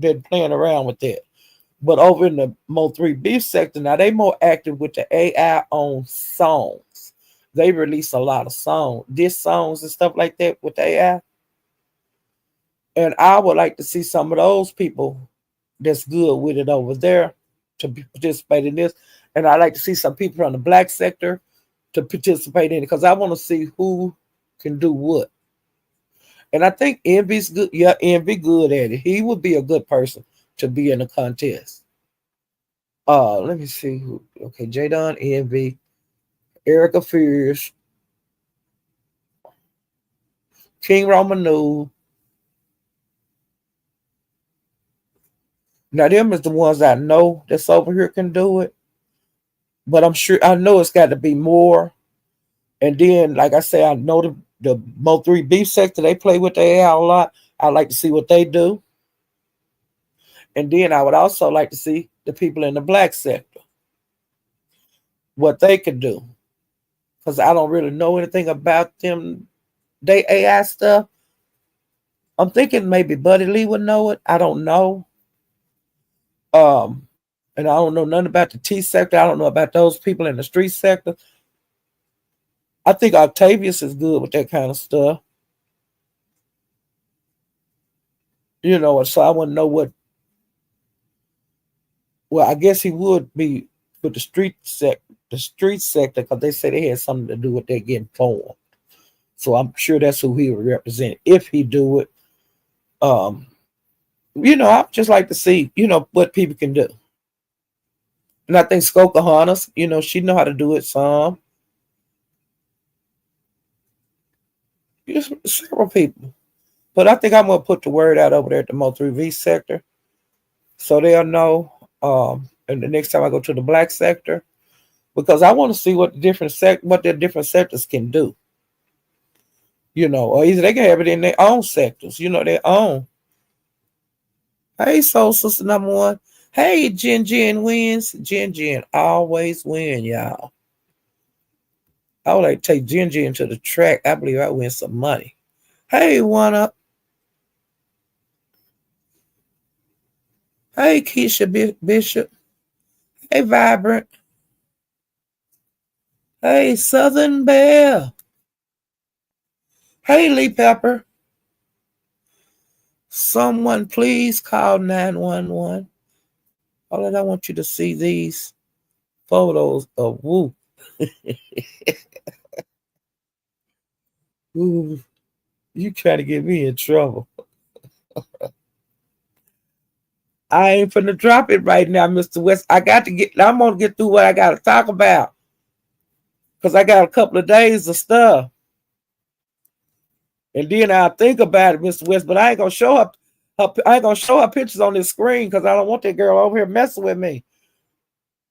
that playing around with that. But over in the Mo3 beef sector, now they more active with the AI on songs. They release a lot of diss songs and stuff like that with the AI. And I would like to see some of those people that's good with it over there to participate in this. And I like to see some people from the black sector to participate in it because I want to see who can do what. And I think Envy's good. Yeah, Envy good at it. He would be a good person to be in the contest. Let me see who. Okay, Jadon, Envy, Erica Fears, King Romanu. Now them is the ones I know that's over here can do it. But I'm sure I know it's got to be more. And then, like I say, I know the Mo 3 beef sector, they play with their hair a lot. I like to see what they do. And then I would also like to see the people in the black sector, what they could do. Because I don't really know anything about them. They AI stuff. I'm thinking maybe Buddy Lee would know it. I don't know. Um, and I don't know nothing about the T sector. I don't know about those people in the street sector. I think Octavius is good with that kind of stuff. So I wouldn't know what. Well, I guess he would be with the street sector, because they say they had something to do with their getting formed. So I'm sure that's who he would represent if he do it. Um, I just like to see, what people can do. And I think Skokahanas, she know how to do it some. Just several people. But I think I'm gonna put the word out over there at the Mo 3V sector, so they'll know. And the next time I go to the black sector, because I want to see what the different sectors can do. Or either they can have it in their own sectors, their own. Hey, Soul Sister number one. Hey, Jen wins. Jen always win, y'all. I would like to take Jen to the track. I believe I win some money. Hey, one up. Hey, Keisha Bishop. Hey, Vibrant. Hey, Southern Belle. Hey, Lee Pepper. Someone please call 911. All that I want you to see these photos of Woo. Ooh, you trying to get me in trouble. I ain't finna drop it right now, Mr. West. I'm gonna get through what I gotta talk about. Cause I got a couple of days of stuff. And then I'll think about it, Mr. West, but I ain't gonna show up I ain't gonna show her pictures on this screen because I don't want that girl over here messing with me.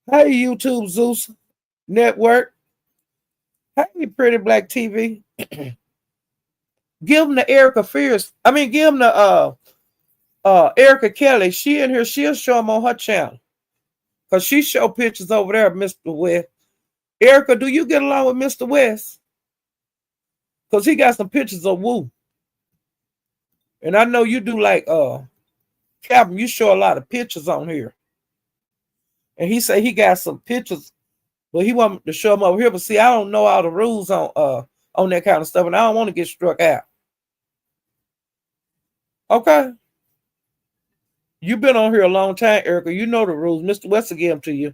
Hey, YouTube Zeus Network. Hey, Pretty Black TV. Give them the Erica Fierce. I mean, give them the Erica Kelly. She in here. She'll show them on her channel. Because she show pictures over there of Mr. West. Erica, do you get along with Mr. West? Because he got some pictures of Woo. And I know you do like Captain, you show a lot of pictures on here. And he say he got some pictures, but he want to show them over here. But see, I don't know all the rules on that kind of stuff, and I don't want to get struck out. Okay. You've been on here a long time, Erica. You know the rules. Mr. West will give them to you.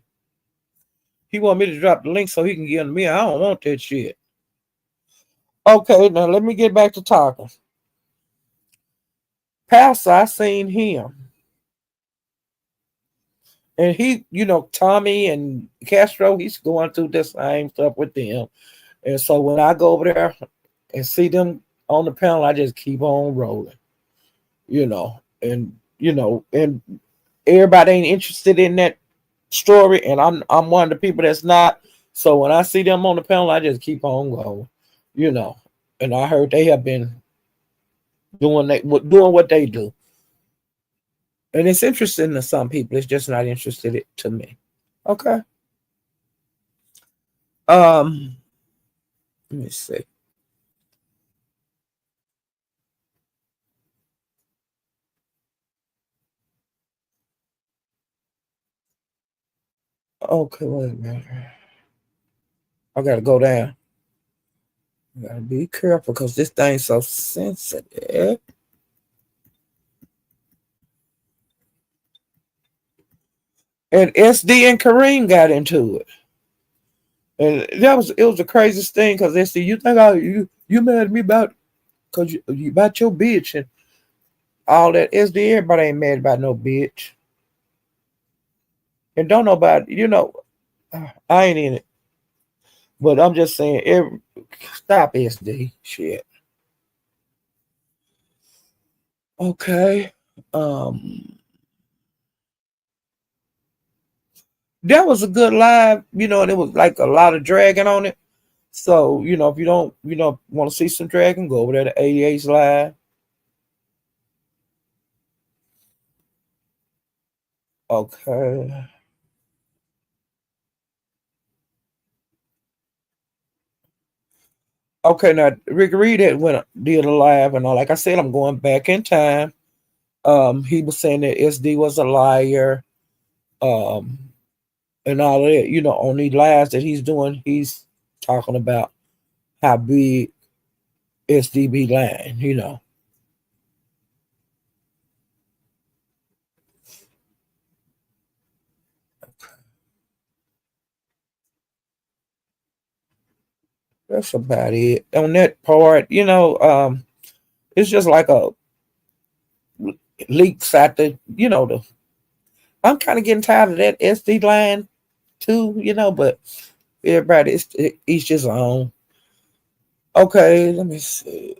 He want me to drop the link so he can give them to me. I don't want that shit. Okay, now let me get back to talking. Pastor, I seen him. And he, Tommy and Castro, he's going through the same stuff with them. And so when I go over there and see them on the panel, I just keep on rolling, and everybody ain't interested in that story, and I'm one of the people that's not. So when I see them on the panel, I just keep on going, And I heard they have been doing what they do, and it's interesting to some people. It's just not interested to me. Okay. Let me see. Okay, wait a minute. I gotta go down. I gotta be careful because this thing's so sensitive. And SD and Kareem got into it. And it was the craziest thing because they said, you think you mad at me about because you about your bitch and all that. SD, everybody ain't mad about no bitch. And don't know about, I ain't in it. But I'm just saying, stop SD shit. Okay. That was a good live, and it was like a lot of dragging on it. So, if you don't, want to see some dragon, go over there to 88's live. Okay. Okay, now Rick Reed had went did a live and all. Like I said, I'm going back in time. He was saying that SD was a liar, um, and all of that. On these lives that he's doing, he's talking about how big SDB lying. That's about it. On that part, it's just like a leaks out the. I'm kind of getting tired of that SD line too, but everybody, each his own. Okay, let me see.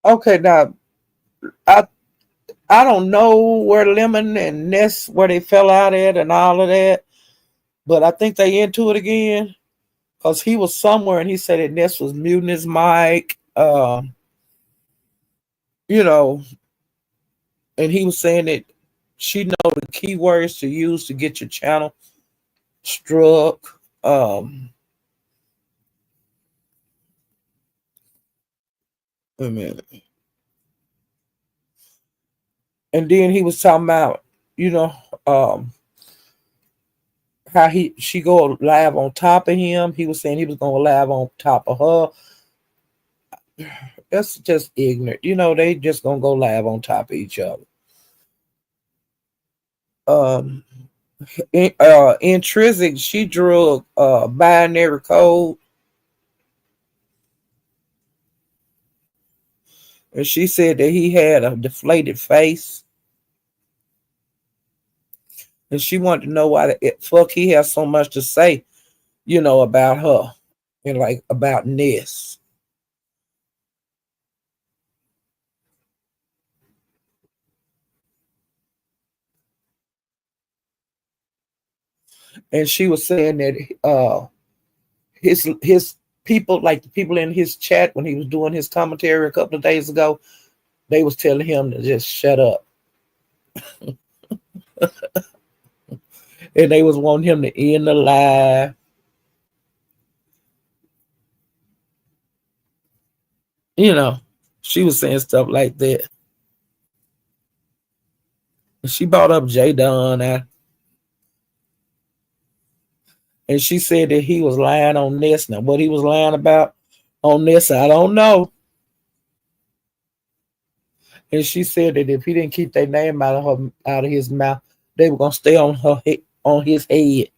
Okay, now I I don't know where Lemon and Ness where they fell out at and all of that, but I think they into it again because he was somewhere and he said that Ness was muting his mic, you know, and he was saying that she know the keywords to use to get your channel struck. Wait a minute. And then he was talking about, you know, um, how she go live on top of him. He was saying he was gonna live on top of her. That's just ignorant. They just gonna go live on top of each other. Um, Intrinsic, she drew a binary code, and she said that he had a deflated face, and she wanted to know why the fuck he has so much to say, about her and like about Ness. And she was saying that his people, like the people in his chat when he was doing his commentary a couple of days ago, they was telling him to just shut up, and they was wanting him to end the live. You know, she was saying stuff like that. And she brought up Jay Don, and she said that he was lying on this. Now, what he was lying about on this, I don't know. And she said that if he didn't keep their name out of his mouth, they were gonna stay on his head.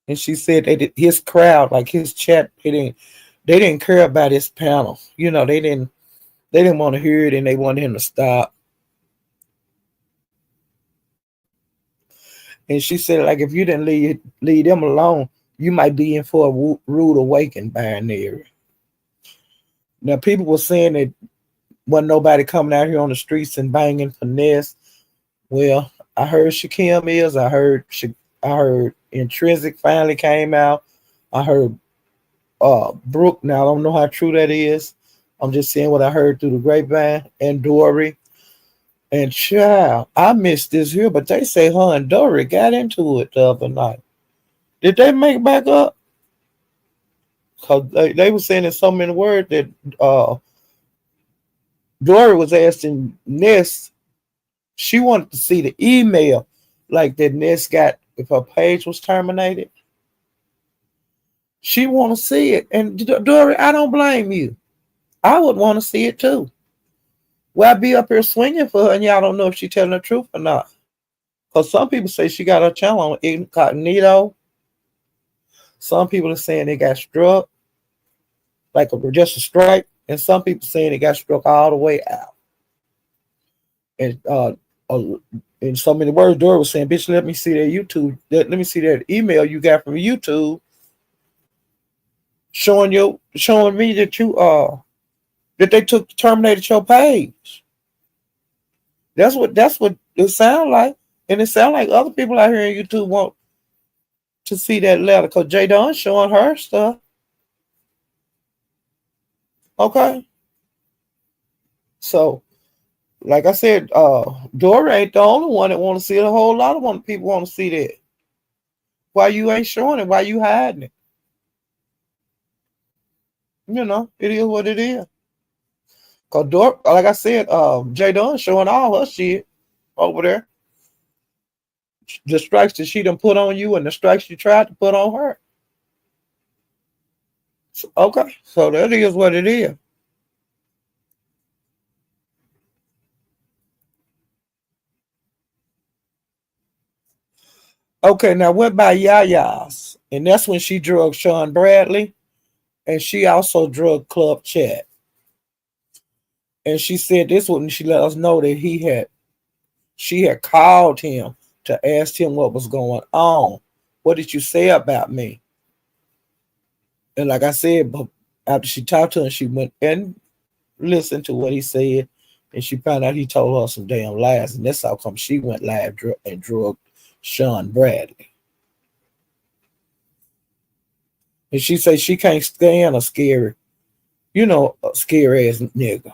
And she said that his crowd, like his chat, they didn't care about his panel. They didn't want to hear it, and they wanted him to stop. And she said, like, if you didn't leave them alone, you might be in for a rude awakening binary. Now, people were saying that wasn't nobody coming out here on the streets and banging finesse. Well, I heard Shakim is. I heard Intrinsic finally came out. I heard Brooke. Now I don't know how true that is. I'm just saying what I heard through the grapevine. And Dory and Child. I missed this here, but they say her and Dory got into it the other night. Did they make back up? Cause they were saying in so many words that Dory was asking Ness. She wanted to see the email, like that Ness got if her page was terminated. She want to see it, and Dory, I don't blame you. I would want to see it too. Well, I be up here swinging for her, and y'all don't know if she telling the truth or not. Because some people say she got her channel on incognito. Some people are saying it got struck, like just a strike, and some people saying it got struck all the way out. And In so many words, Dora was saying, "Bitch, let me see that YouTube. Let me see that email you got from YouTube showing me that you that they terminated your page." That's what it sound like, and it sound like other people out here on YouTube want to see that letter because J Don showing her stuff. Okay, so like I said, Dora ain't the only one that want to see it. A whole lot of people want to see that. Why you ain't showing it? Why you hiding it? It is what it is. Cause Dora, like I said, J Don showing all her shit over there. The strikes that she done put on you and the strikes she tried to put on her. So, okay, so that is what it is. Okay, now went by Yaya's, and that's when she drugged Sean Bradley, and she also drugged Club Chat. And she said this when she let us know that she had called him to ask him what was going on. What did you say about me? And like I said, but after she talked to him, she went and listened to what he said, and she found out he told her some damn lies, and that's how come she went live and drugged Sean Bradley. And she said she can't stand a scary ass nigga.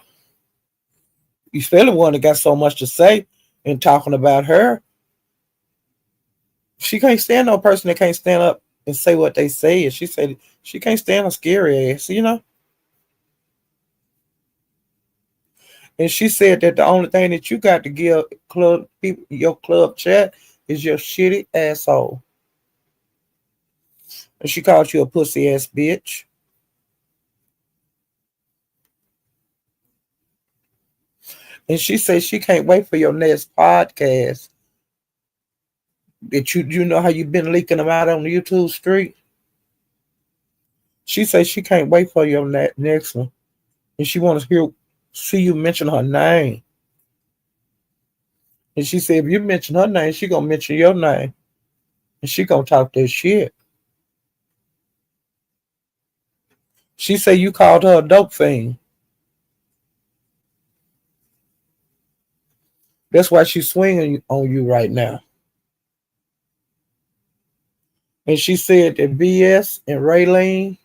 Especially one that got so much to say and talking about her. She can't stand no person that can't stand up and say what they say. And she said she can't stand a scary ass. And she said that the only thing that you got to give club people your club chat is your shitty asshole. And she called you a pussy ass bitch. And she said she can't wait for your next podcast. That you know how you've been leaking them out on the YouTube street. She said she can't wait for your next one, and she wants to see you mention her name. And she said if you mention her name, she gonna mention your name, and she gonna talk that shit. She said you called her a dope fiend. That's why she's swinging on you right now. And she said that BS and Raylene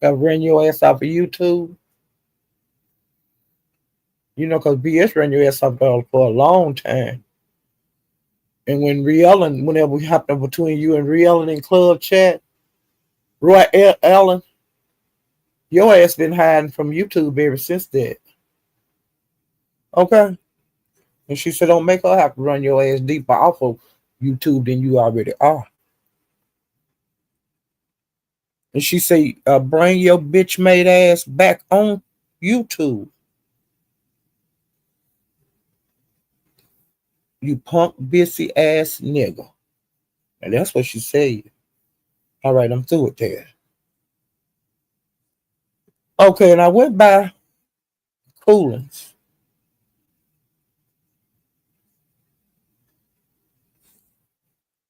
have ran your ass off of YouTube. Because BS ran your ass off for a long time. And when whenever we hopped up between you and Riellen in club chat, Roy Allen, your ass been hiding from YouTube ever since that. Okay? And she said, don't make her have to run your ass deeper off of YouTube than you already are. And she said, bring your bitch made ass back on YouTube. You punk, bitchy ass nigga. And that's what she said. All right, I'm through with that. Okay, and I went by Coolins.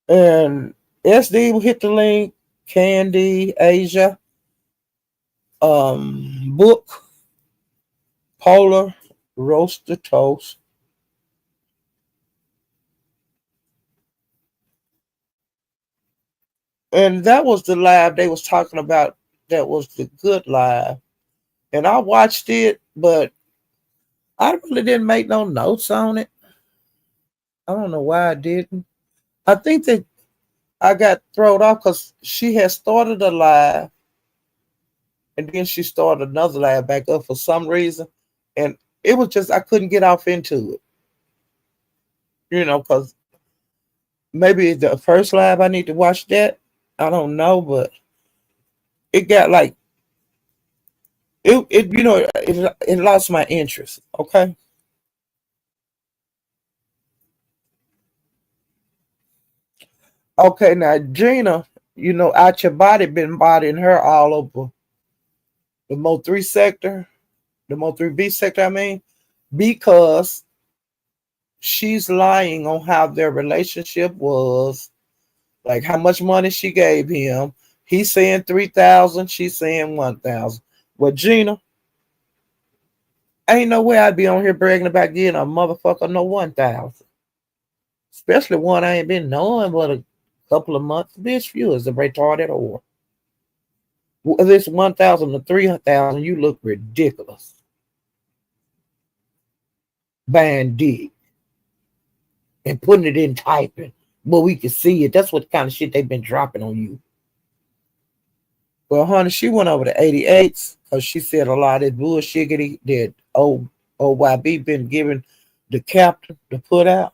And SD hit the link, Candy, Asia, Book, Polar, Roasted Toast. And that was the live they was talking about. That was the good live. And I watched it, but I really didn't make no notes on it. I don't know why I didn't. I think that I got thrown off because she had started a live and then she started another live back up for some reason. And it was just, I couldn't get off into it. Because maybe the first live I need to watch that. I don't know, but it got like, it lost my interest. Okay. Okay, now Gina, out your body been bodying her all over the Mo 3 sector, the Mo 3B sector, I mean, because She's lying on how their relationship was, like how much money she gave him. He's saying 3,000, she's saying 1,000. Well, Gina, ain't no way I'd be on here bragging about getting a motherfucker no 1,000. Especially one I ain't been knowing but a couple of months. Bitch, you is a retarded or this 1,000 to 3,000, you look ridiculous. Buying dick and putting it in typing, but we can see it. That's what kind of shit they've been dropping on you. Well, honey, she went over to 88s because she said a lot of that bullshit that OYB been giving the captain to put out.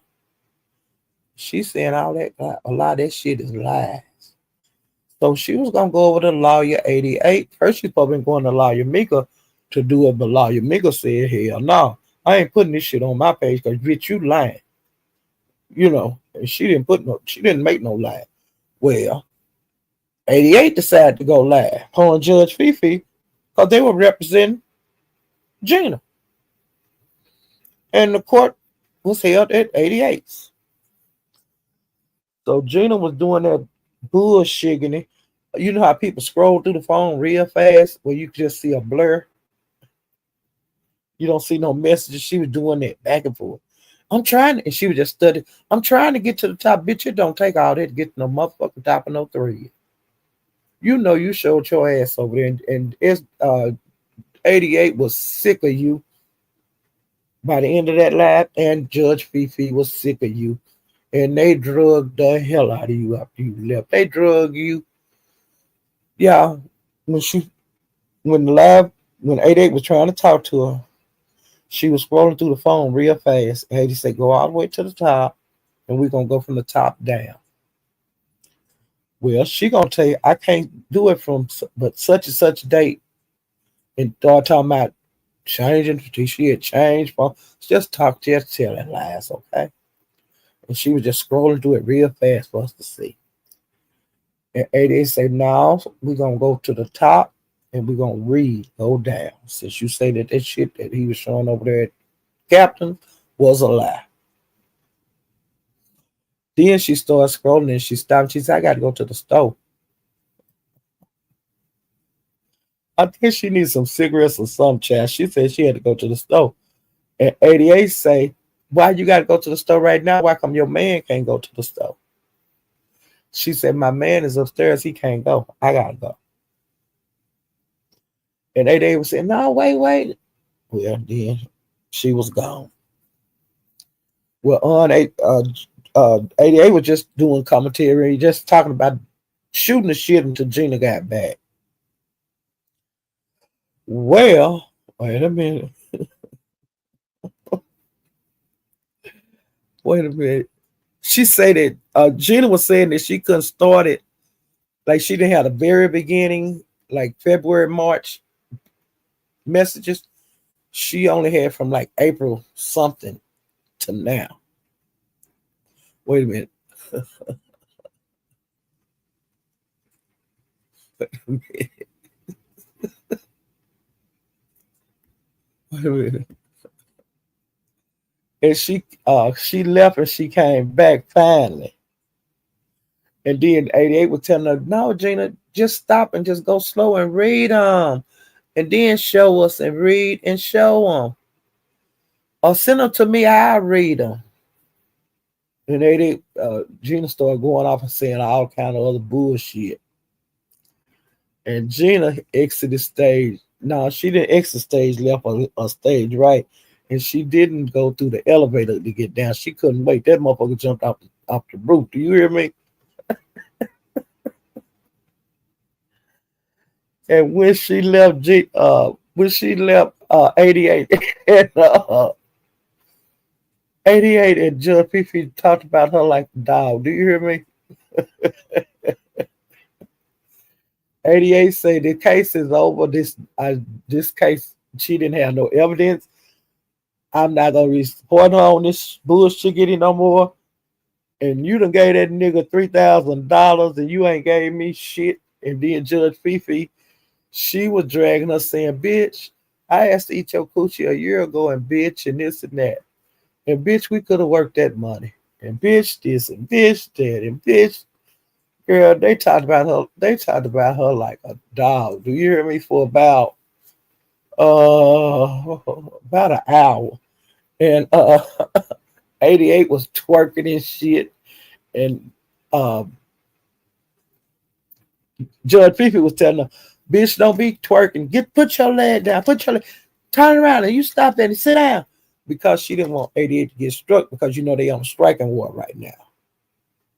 She saying all that, a lot of that shit is lies. So she was gonna go over to lawyer 88. First, she's probably going to lawyer Mika to do it, but lawyer Mika said, "Hell no, I ain't putting this shit on my page because bitch, you lying." And she didn't make no lie. Well, 88 decided to go live on Judge Fifi because they were representing Gina, and the court was held at 88. So Gina was doing that bullshitting. You know how people scroll through the phone real fast where you just see a blur? You don't see no messages. She was doing that back and forth. And she was just studying. I'm trying to get to the top. Bitch, it don't take all that to get to no motherfucking top of no three. You know you showed your ass over there. And it's 88 was sick of you by the end of that live. And Judge Fifi was sick of you. And they drugged the hell out of you after you left. They drugged you. Yeah. When 88 was trying to talk to her, she was scrolling through the phone real fast. And he said, go all the way to the top, and we're going to go from the top down. Well, she going to tell you, I can't do it from but such and such date. And start talking about changing. She had changed. Just telling lies, okay? And she was just scrolling through it real fast for us to see. And 88 said, no, we're going to go to the top, and we're going to go down. Since you say that shit that he was showing over there at Captain was a lie. Then she started scrolling and she stopped. She said, I got to go to the store. I think she needs some cigarettes or some child. She said she had to go to the store. And 88 say, why you got to go to the store right now? Why come your man can't go to the store? She said, my man is upstairs. He can't go. I got to go. And 88 was saying, no, wait. Well, then she was gone. Well, 88 was just doing commentary, just talking about shooting the shit until Gina got back. Well, wait a minute. Wait a minute. She said that Gina was saying that she couldn't start it, like she didn't have the very beginning, like February, March messages. She only had from like April something to now. Wait a minute. Wait a minute. And she left and she came back finally. And then 88 was telling her, no, Gina, just stop and just go slow and read them. And then show us and read and show them. Or send them to me, I read them. And 88, Gina started going off and saying all kind of other bullshit. And Gina exited the stage. No, she didn't exit stage, left a stage, right? And she didn't go through the elevator to get down. She couldn't wait. That motherfucker jumped off the roof. Do you hear me? And when she left 88 and 88 and Judge Fifi talked about her like a dog. Do you hear me? 88 say the case is over. This case, she didn't have no evidence. I'm not gonna report her on this bullshit getting no more. And you done gave that nigga $3,000 and you ain't gave me shit. And then Judge Fifi, she was dragging her saying, bitch, I asked to eat your coochie a year ago and bitch and this and that. And bitch, we could have worked that money. And bitch this and bitch that and bitch. Girl, they talked about her. They talked about her like a dog. Do you hear me? For about an hour. And 88 was twerking and shit. And Judge Fifi was telling her, bitch, don't be twerking. Put your leg down. Put your leg. Turn around and you stop that and sit down. Because she didn't want 88 to get struck because you know they on a striking war right now.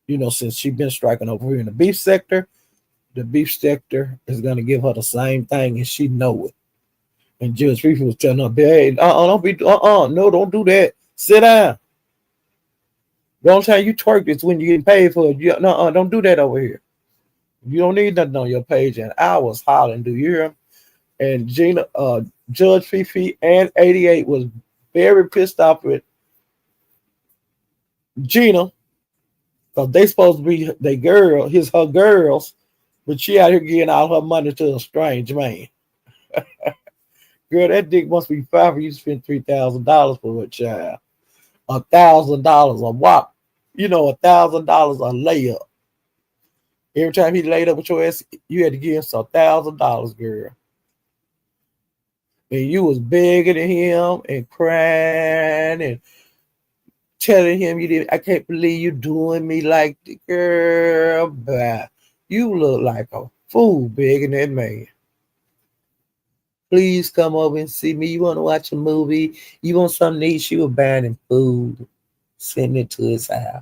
You know, since she been striking over here in the beef sector is gonna give her the same thing and she know it. And Judge Fifi was telling her, hey, don't be no, don't do that. Sit down. The only time you twerk is when you're getting paid for it. No, don't do that over here. You don't need nothing on your page. And I was hollering, do you hear him? And Gina, Judge Fifi and 88 was very pissed off with Gina because they supposed to be her girls, but she out here giving all her money to a strange man. Girl, that dick must be fine for you to spend $3,000 for a child. $1,000 a whop. You know, $1,000 a layup. Every time he laid up with your ass, you had to give him some $1,000, girl. And you was begging at him and crying and telling him you did. I can't believe you doing me like the girl. But you look like a fool begging that man. Please come over and see me. You want to watch a movie? You want something to eat? She was buying him food, sending it to his house.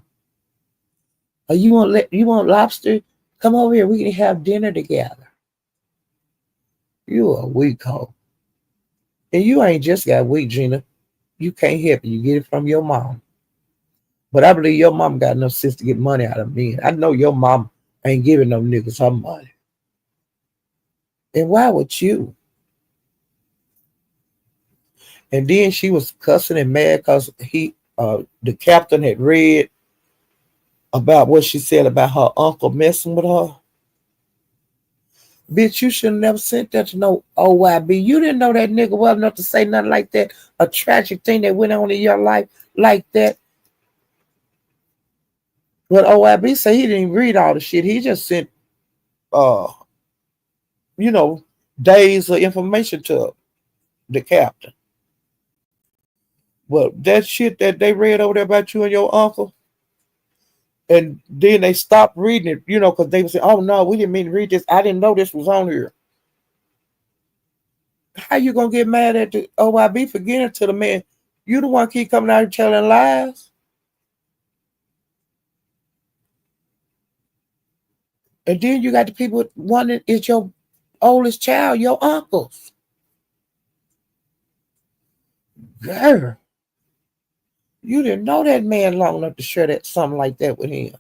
Or you want lobster? Come over here. We can have dinner together. You a weak hoe. And you ain't just got weak, Gina. You can't help it. You get it from your mom. But I believe your mom got enough sense to get money out of me. I know your mom ain't giving no niggas her money. And why would you? And then she was cussing and mad because the captain had read about what she said about her uncle messing with her. Bitch, you should have never sent that to no OYB. You didn't know that nigga well enough to say nothing like that. A tragic thing that went on in your life like that. But OYB said he didn't read all the shit. He just sent, uh, you know, days of information to the captain. But that shit that they read over there about you and your uncle, and then they stopped reading it, you know, because they would say, oh no, we didn't mean to read this. I didn't know this was on here. How you gonna get mad at the OYB for getting to the man? You the one keep coming out and telling lies. And then you got the people wondering is your oldest child your uncle's. Girl, you didn't know that man long enough to share that something like that with him.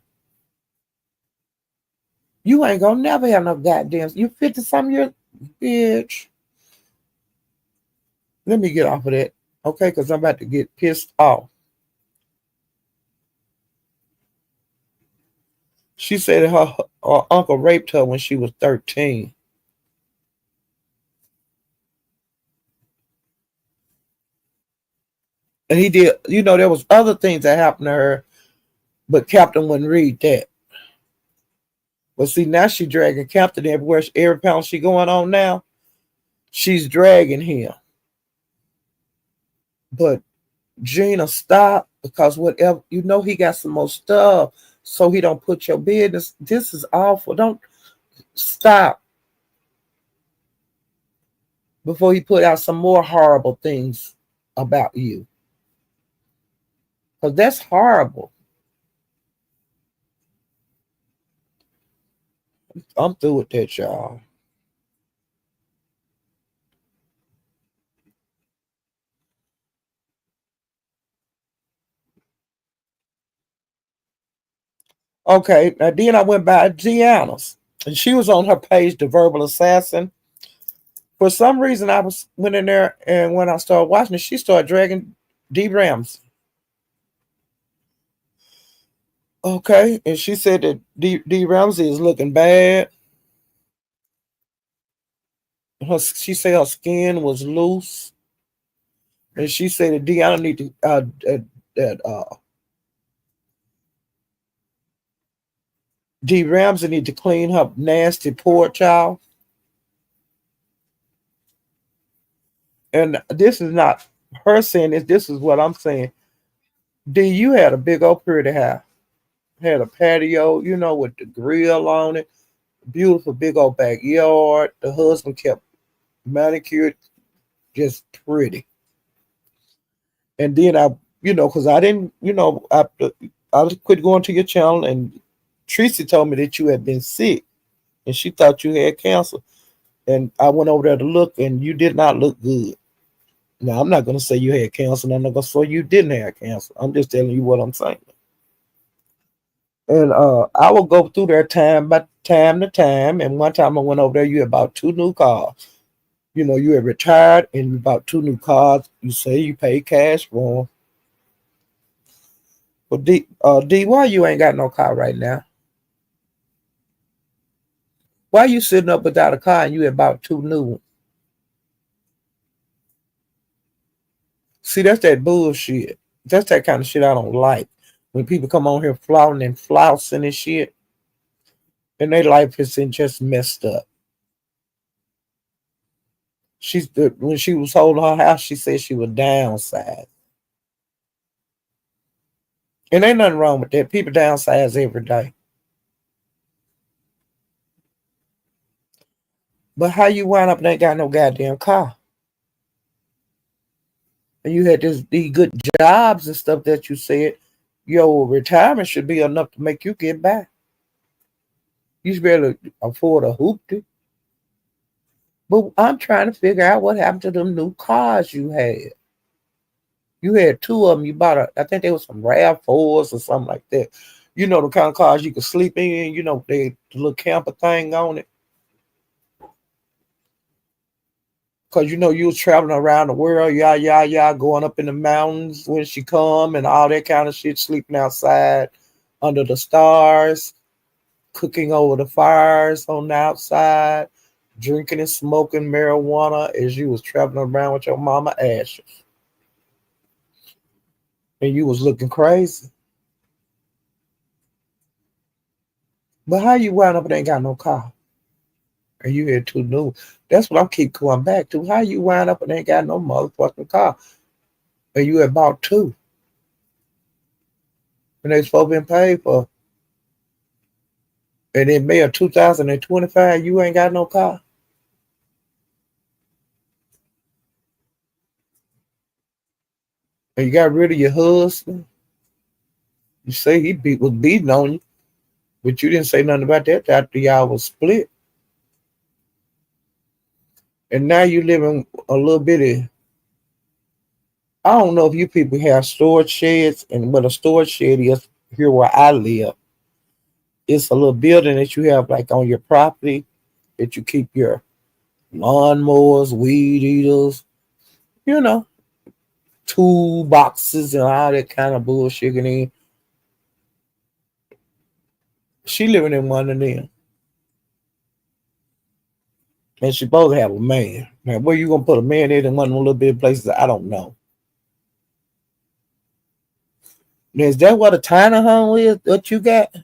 You ain't gonna never have no goddamn. You 50 some years, bitch. Let me get off of that, okay? Because I'm about to get pissed off. She said that her uncle raped her when she was 13. And he did, you know, there was other things that happened to her, but Captain wouldn't read that. But see, now she dragging Captain everywhere. Every pound she going on now, she's dragging him. But Gina, stop because whatever you know, he got some more stuff, so he don't put your business. This is awful. Don't stop before he put out some more horrible things about you, because that's horrible. I'm through with that, y'all. Okay, now then I went by Gianna's, and she was on her page, the verbal assassin. For some reason, I went in there, and when I started watching it, she started dragging D Ramsey. Okay, and she said that D Ramsey is looking bad. She said her skin was loose, and she said that Deanna need to that D Ramsey need to clean her nasty porch out. And this is not her saying this. This is what I'm saying. D, you had a big old pretty house. Had a patio, with the grill on it. Beautiful big old backyard. The husband kept manicured, just pretty. And then because I didn't, I quit going to your channel, and Tracy told me that you had been sick, and she thought you had cancer. And I went over there to look, and you did not look good. Now I'm not gonna say you had cancer, and I'm not gonna say you didn't have cancer. I'm just telling you what I'm saying. And I will go through there time by time to time. And one time I went over there, you had about two new cars. You had retired and you bought two new cars. You say you paid cash for them. But D, why you ain't got no car right now? Why you sitting up without a car and you had bought two new ones? See, that's that bullshit. That's that kind of shit I don't like. When people come on here flaunting and flousing and shit, and their life is just messed up. When she was holding her house, she said she was downsized. And ain't nothing wrong with that. People downsize every day. But how you wind up and ain't got no goddamn car? And you had these good jobs and stuff that you said your retirement should be enough to make you get by. You should be able to afford a hoopty. But I'm trying to figure out what happened to them new cars you had. You had two of them. You bought I think they were some RAV4s or something like that. The kind of cars you could sleep in. The little camper thing on it. Because you was traveling around the world, going up in the mountains when she come and all that kind of shit, sleeping outside under the stars, cooking over the fires on the outside, drinking and smoking marijuana as you was traveling around with your mama ashes. And you was looking crazy. But how you wound up and ain't got no car? And you had two new. That's what I keep going back to. How you wind up and ain't got no motherfucking car? And you had bought two. And they supposed to be paid for. And in May of 2025, you ain't got no car. And you got rid of your husband. You say was beating on you, but you didn't say nothing about that after y'all was split. And now you living a little bitty. I don't know if you people have storage sheds, and what a storage shed is here where I live. It's a little building that you have like on your property that you keep your lawnmowers, weed eaters, you know, toolboxes and all that kind of bullshit in. She living in one of them. And she supposed to have a man. Now, where you gonna put a man in one of them little bit of places? I don't know. Now, is that what a tiny home is? What you got?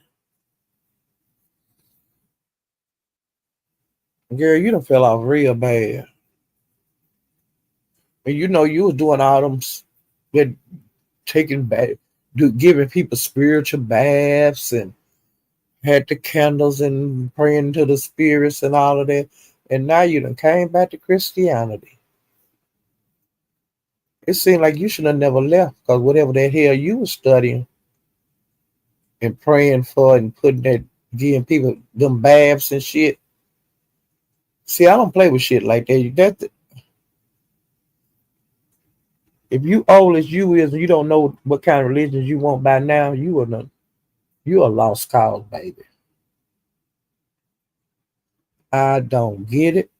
Girl, you done fell off real bad. And you was doing all them with taking bath, giving people spiritual baths and had the candles and praying to the spirits and all of that. And now you done came back to Christianity. It seemed like you should have never left because whatever that hell you was studying and praying for and putting that, giving people them baths and shit. See, I don't play with shit like that. If you old as you is and you don't know what kind of religion you want by now, you a lost cause, baby. I don't get it.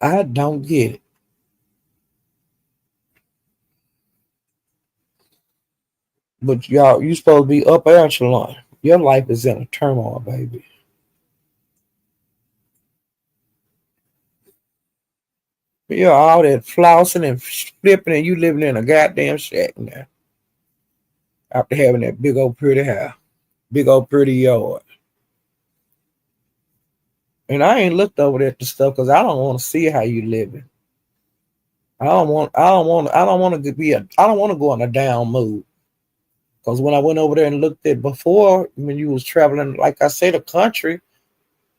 I don't get it. But y'all, you supposed to be upper echelon. Your life is in a turmoil, baby. You're all that flossing and flipping, and you living in a goddamn shack now. After having that big old pretty house, big old pretty yard. And I ain't looked over at the stuff because I don't want to see how you living. I don't want to go in a down mood. Because when I went over there and looked at before, when you was traveling, like I said, the country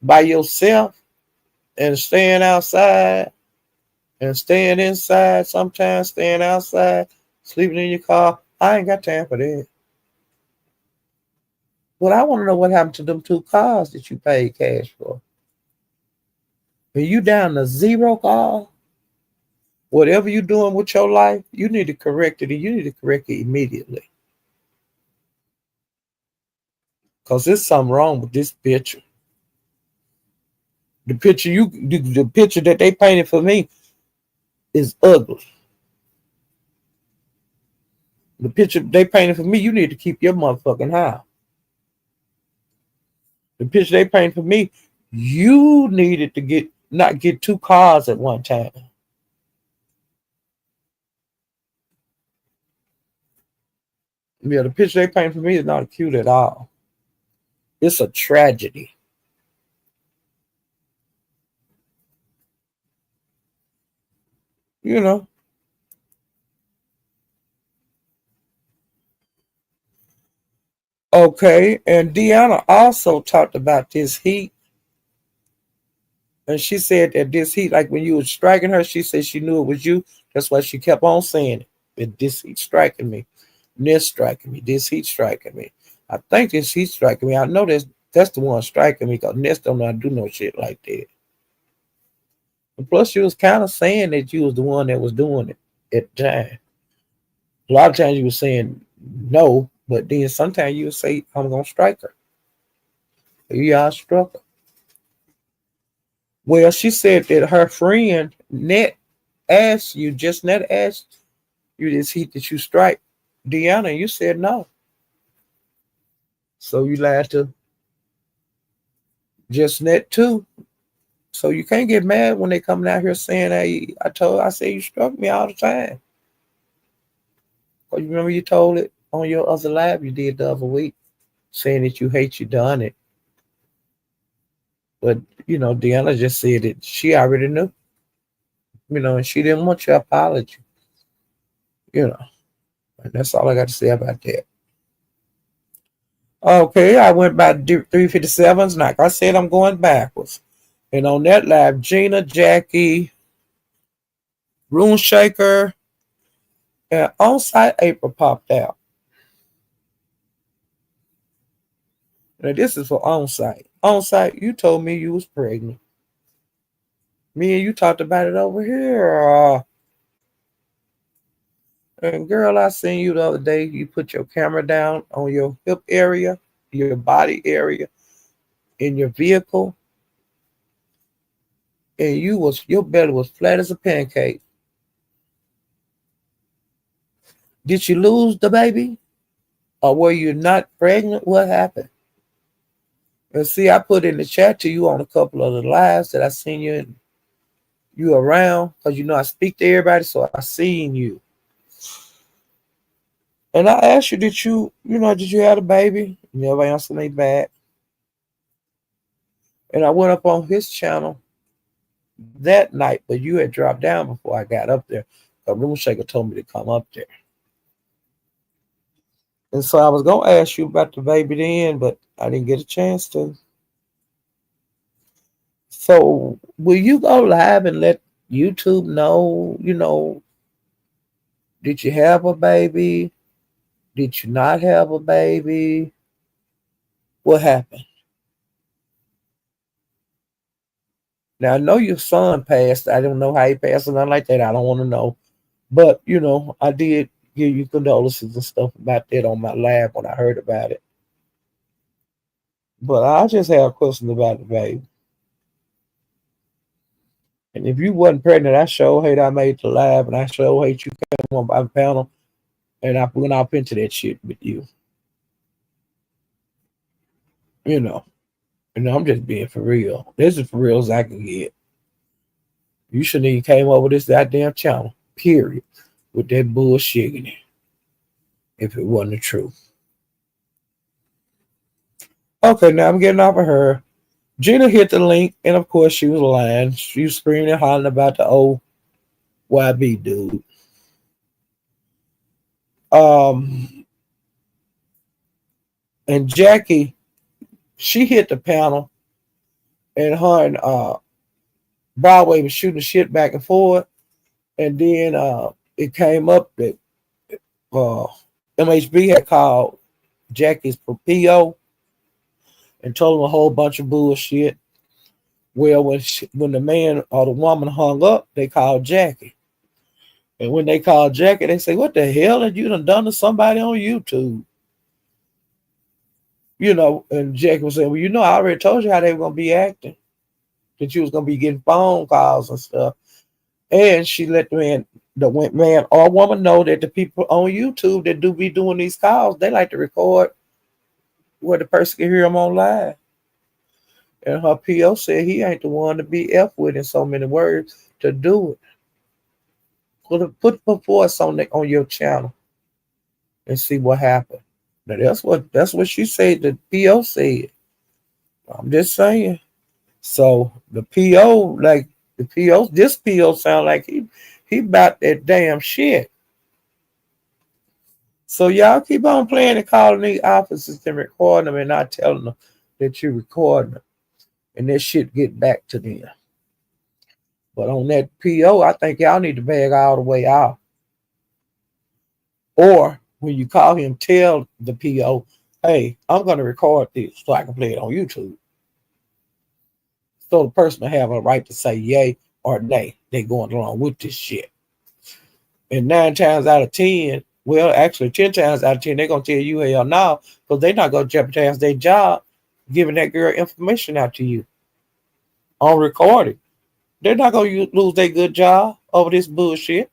by yourself and staying outside and staying inside, sometimes staying outside, sleeping in your car, I ain't got time for that. But I want to know what happened to them two cars that you paid cash for. Are you down to zero car? Whatever you're doing with your life, you need to correct it, and you need to correct it immediately. Because there's something wrong with this picture. The picture that they painted for me is ugly. The picture they painted for me, you need to keep your motherfucking house. The picture they painted for me, you needed to not get two cars at one time. Yeah, the picture they painted for me is not cute at all. It's a tragedy. You know. Okay, and Deanna also talked about this heat, and she said that this heat, like when you were striking her, she said she knew it was you. That's why she kept on saying it. That this heat striking me, this striking me, this heat striking me. I think this heat striking me. I know that's the one striking me because Ness don't know how to do no shit like that. And plus, she was kind of saying that you was the one that was doing it at the time. A lot of times you were saying no, but then sometimes you would say, I'm gonna strike her. Yeah, I struck her. Well, she said that her friend Net asked you this heat that you strike Deanna, and you said no. So you lied to just Net too. So you can't get mad when they coming out here saying, hey, I said you struck me all the time. Or you remember you told it on your other live you did the other week, saying that you hate you done it. But Deanna just said that she already knew, and she didn't want your apology, you know. And that's all I got to say about that. Okay, I went by 357s. Like I said, I'm going backwards. And on that live, Gina, Jackie, Rune Shaker, and on site April popped out. Now this is for on site. On site, you told me you was pregnant. Me and you talked about it over here. And girl, I seen you the other day. You put your camera down on your hip area, your body area, in your vehicle, and your belly was flat as a pancake. Did you lose the baby? Or were you not pregnant? What happened? And see, I put in the chat to you on a couple of the lives that I seen you around, because I speak to everybody, so I seen you. And I asked you, did you have a baby? You never answered me back. And I went up on his channel that night, but you had dropped down before I got up there. A room shaker told me to come up there. And so I was gonna ask you about the baby then, but I didn't get a chance to. So will you go live and let YouTube know, did you have a baby? Did you not have a baby? What happened? Now I know your son passed. I don't know how he passed or nothing like that. I don't want to know. But I did give you condolences and stuff about that on my lab when I heard about it. But I just have questions about the baby. And if you wasn't pregnant, I sure hate I made the lab, and I sure hate you came on by the panel, and I went off into that shit with you. You know, I'm just being for real. This is for real as I can get. You shouldn't even came over this goddamn channel. Period. With that bullshit in it. If it wasn't the truth. Okay, now I'm getting off of her. Gina hit the link, and of course she was lying. She was screaming and hollering about the old YB dude. Um, and Jackie, she hit the panel, and her and Broadway was shooting shit back and forth, and then it came up that uh, MHB had called Jackie's PO and told him a whole bunch of bullshit. Well, when the man or the woman hung up, they called Jackie. And when they called Jackie, they say, "What the hell had you done to somebody on YouTube?" And Jackie was saying, "Well, I already told you how they were going to be acting, that you was going to be getting phone calls and stuff." And she let the man or woman know that the people on YouTube that do be doing these calls, they like to record where the person can hear them on live. And her PO said he ain't the one to be F with in so many words to do it. Put a voice on your channel and see what happened. Now that's what she said. The PO said. I'm just saying. So the PO, like this PO sound like he about that damn shit. So y'all keep on playing and calling these officers and recording them and not telling them that you're recording them. And that shit get back to them. But on that PO, I think y'all need to bag all the way out. Or when you call him, tell the PO, "Hey, I'm going to record this so I can play it on YouTube." So the person will have a right to say yay or nay. They going along with this shit. And 9 times out of 10, well, actually 10 times out of 10, they're going to tell you hell no, because they're not going to jeopardize their job giving that girl information out to you on recording. They're not going to lose their good job over this bullshit.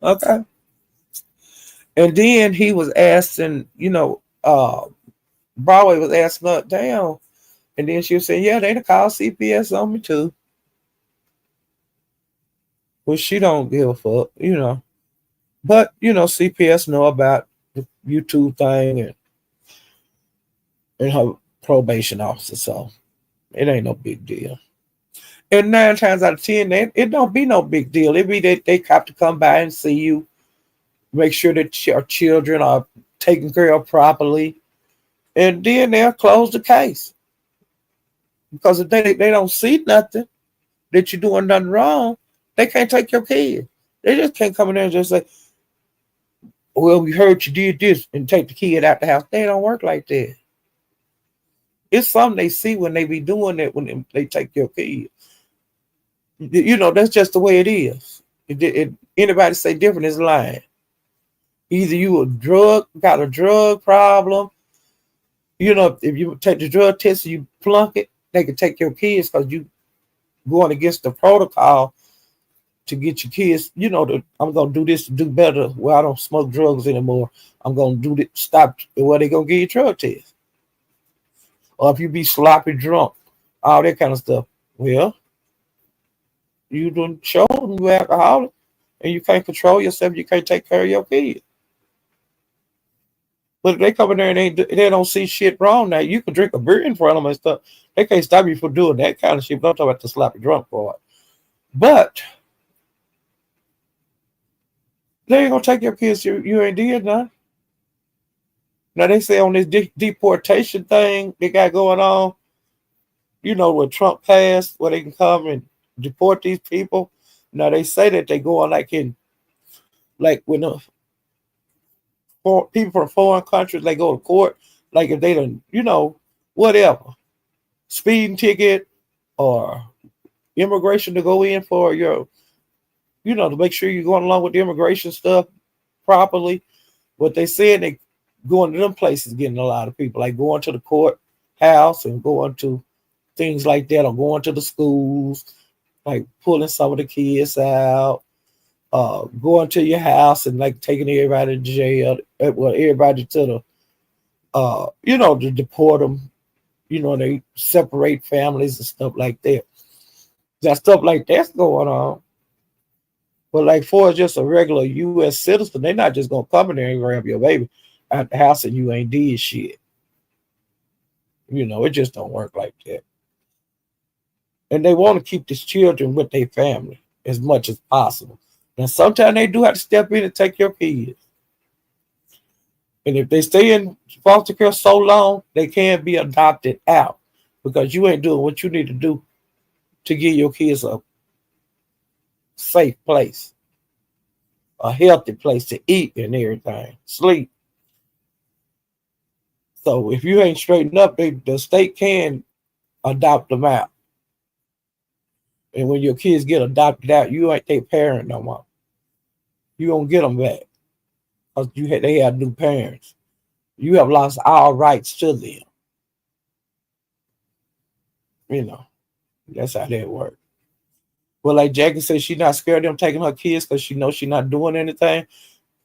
Okay. And then he was asking, Broadway was asking her, "Damn." And then she was saying, "Yeah, they call CPS on me too." Well, she don't give a fuck. But, CPS know about the YouTube thing and her probation officer, so it ain't no big deal. And 9 times out of 10, it don't be no big deal. It be that they have to come by and see you, make sure that your children are taken care of properly, and then they'll close the case. Because if they don't see nothing, that you're doing nothing wrong, they can't take your kid. They just can't come in there and just say, "Well, we heard you did this," and take the kid out the house. They don't work like that. It's something they see when they be doing that when they take your kid. That's just the way it is. Anybody say different is lying. Either you got a drug problem. If you take the drug test and you plunk it, they can take your kids because you going against the protocol to get your kids. I'm gonna do this to do better. Well, I don't smoke drugs anymore. I'm gonna do this. Stop. Well, they gonna give you drug test. Or if you be sloppy drunk, all that kind of stuff. Well, you done show them you're alcoholic and you can't control yourself. You can't take care of your kids. But if they come in there and they don't see shit wrong, now you can drink a beer in front of them and stuff. They can't stop you from doing that kind of shit. But I'm talking about the sloppy drunk part. But they ain't gonna take your kids. You ain't did nothing. Now they say on this deportation thing they got going on, what Trump passed, where they can come and deport these people. Now they say that they go on like when people from foreign countries, they go to court, like if they don't, whatever, speeding ticket or immigration to go in for your, to make sure you're going along with the immigration stuff properly. What they said, they going to them places, getting a lot of people, like going to the courthouse and going to things like that, or going to the schools, like pulling some of the kids out, going to your house and like taking everybody to jail, well, everybody to the, to deport them They separate families and stuff like that. That stuff like that's going on. But like for just a regular US citizen, they're not just gonna come in there and grab your baby at the house and you ain't did shit. It just don't work like that. And they want to keep these children with their family as much as possible. Now sometimes they do have to step in and take your kids. And if they stay in foster care so long, they can't be adopted out because you ain't doing what you need to do to give your kids a safe place, a healthy place to eat and everything, sleep. So if you ain't straightened up, the state can adopt them out. And when your kids get adopted out, you ain't their parent no more. You don't get them back because they have new parents. You have lost all rights to them. You know, that's how that works. Well, like Jackie said, she's not scared of them taking her kids because she knows she's not doing anything.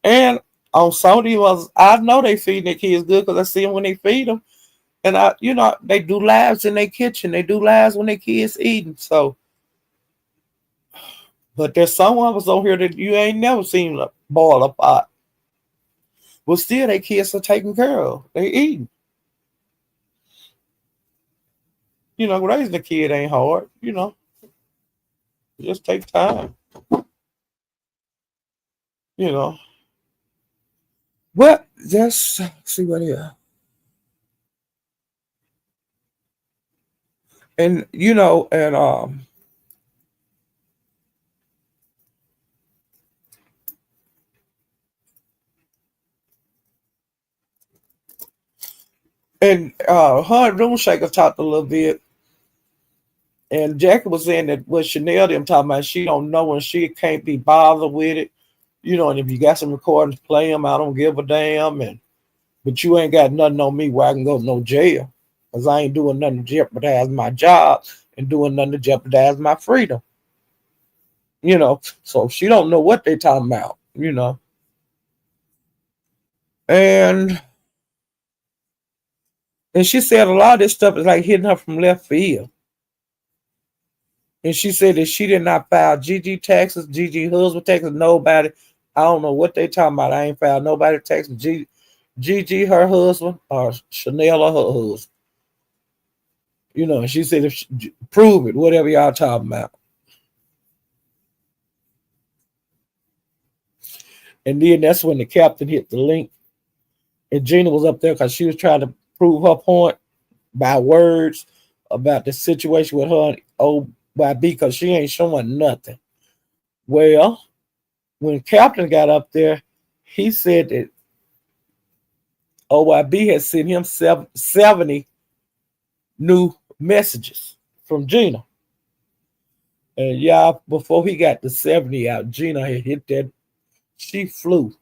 And on some of these ones, I know they feed their kids good because I see them when they feed them. And they do lives in their kitchen. They do lives when their kids eating. So, but there's some of us on here that you ain't never seen boil a pot. But still, their kids are taken care of. They eating. Raising a kid ain't hard. It just takes time. You know. But just see what here. And her and Room Shaker talked a little bit. And Jackie was saying that what Chanel them talking about, she don't know and she can't be bothered with it. And if you got some recordings, play them. I don't give a damn. But you ain't got nothing on me where I can go to no jail. Because I ain't doing nothing to jeopardize my job and doing nothing to jeopardize my freedom. So she don't know what they talking about. And she said a lot of this stuff is like hitting her from left field. And she said that she did not file Gigi taxes, Gigi husband taxes, nobody. I don't know what they talking about. I ain't filed nobody taxes. Gigi, her husband, or Chanel or her husband. And she said, if she, prove it, whatever y'all talking about. And then that's when the captain hit the link. And Gina was up there because she was trying to prove her point by words about the situation with her and OYB because she ain't showing nothing. Well, when Captain got up there, he said that OYB had sent him 70 new messages from Gina. And y'all, before he got the 70 out, Gina had hit that. She flew.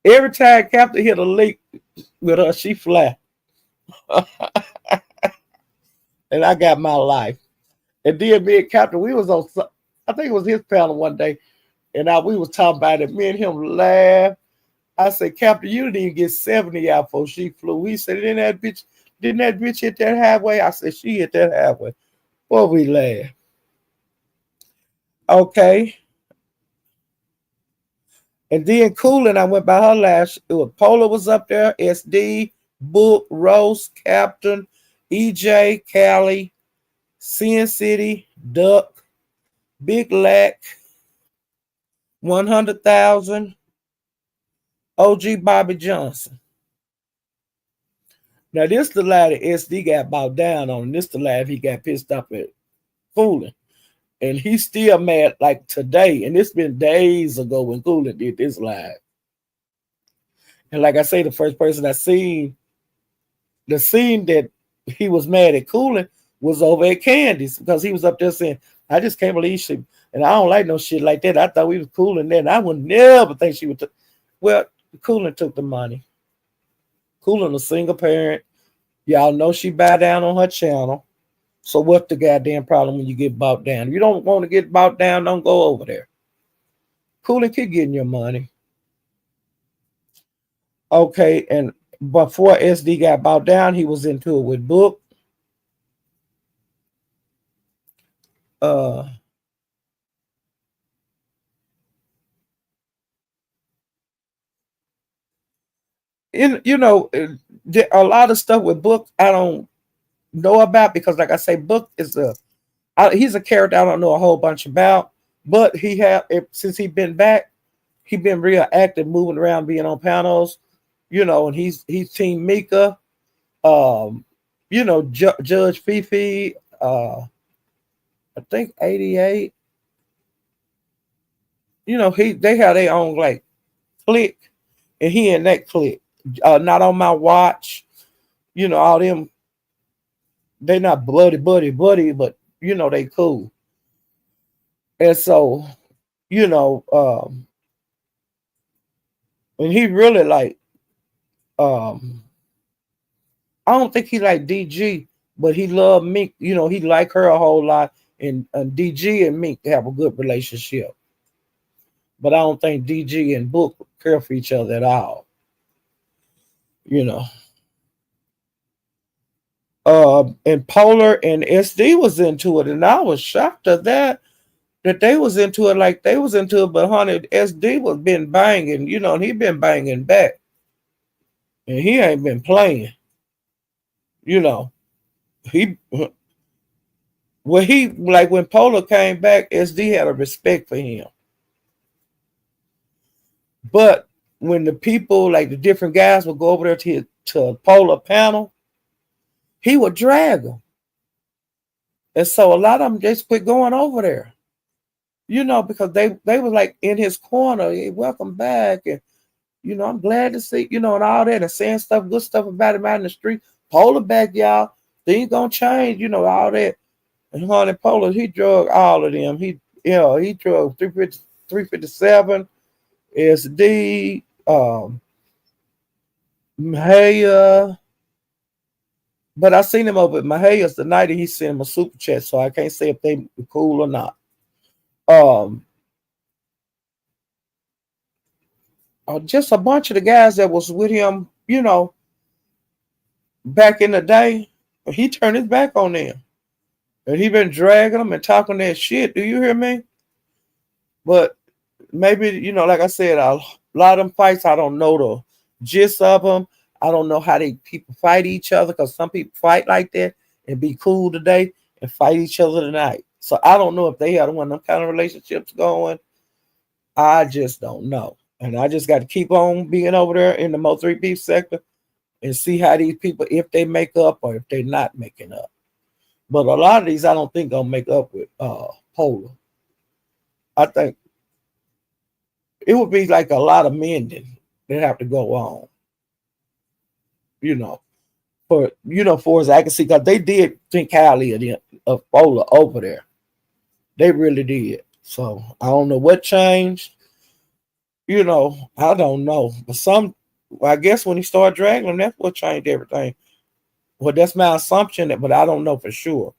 Every time Captain hit a link with her, she fly. And I got my life. And then me and Captain, we was on, I think it was his panel one day, and we was talking about it. Me and him laughed. I said, Captain, you didn't even get 70 out before she flew. He said, didn't that bitch hit that halfway? I said, she hit that halfway. Boy, we laughed. Okay. And then Coolin, I went by her last. It was Pola was up there, SD, Book, Rose, Captain, EJ, Callie, Sin City, Duck, Big Lack, 100,000, OG Bobby Johnson. Now this the lad that SD got bowed down on. This the lad he got pissed off at Coolin. And he's still mad like today. And it's been days ago when Coolin did this live. And like I say, the first person I seen, the scene that he was mad at Coolin was over at Candy's because he was up there saying, I just can't believe she, and I don't like no shit like that. I thought we was Coolin then. I would never think she would. Well, Coolin took the money. Coolin a single parent. Y'all know she bow down on her channel. So what's the goddamn problem when you get bought down? If you don't want to get bought down, don't go over there. Coolin keep getting your money. Okay, before SD got bought down, he was into it with Book. Uh, a lot of stuff with Book I don't know about because, like I say, Book is he's a character I don't know a whole bunch about. But since he been back, he been real active, moving around, being on panels. And he's Team Mika. Um, Judge Fifi. I think 88. They have their own like clique, and he in that clique. Not on my watch. All them. They not bloody buddy, but they cool. And so, you know, and he really like um I don't think he like DG, but he loved Mink. He like her a whole lot, and DG and Mink have a good relationship. But I don't think DG and Book care for each other at all. You know. And Polar and SD was into it, and I was shocked at that they was into it like they was into it, but honey, SD was been banging, and he been banging back, and he ain't been playing, you know. He he like when Polar came back, SD had a respect for him, but when the people like the different guys would go over there to a Polar panel, he would drag them, and so a lot of them just quit going over there, because they was like in his corner, hey, welcome back, and I'm glad to see, and all that, and saying good stuff about him out in the street. Polar back, y'all. Things gonna change, all that. And honey, Polar, he drug all of them. He drug 350, 357, SD, Mahaya. But I seen him over at Mahayas the night he sent him a super chat, so I can't say if they were cool or not. Um, just a bunch of the guys that was with him, back in the day, he turned his back on them. And he been dragging them and talking that shit. Do you hear me? But maybe, like I said, a lot of them fights, I don't know the gist of them. I don't know how people fight each other, because some people fight like that and be cool today and fight each other tonight. So I don't know if they had one of them kind of relationships going. I just don't know. And I just got to keep on being over there in the Mo 3 beef sector and see how these people, if they make up or if they're not making up. But a lot of these I don't think gonna make up with Polar. I think it would be like a lot of mending that have to go on, you know. For as I can see, because they did think highly of Polar over there. They really did. So I don't know what changed. I don't know. But I guess when he started dragging them, that's what changed everything. Well, that's my assumption, but I don't know for sure.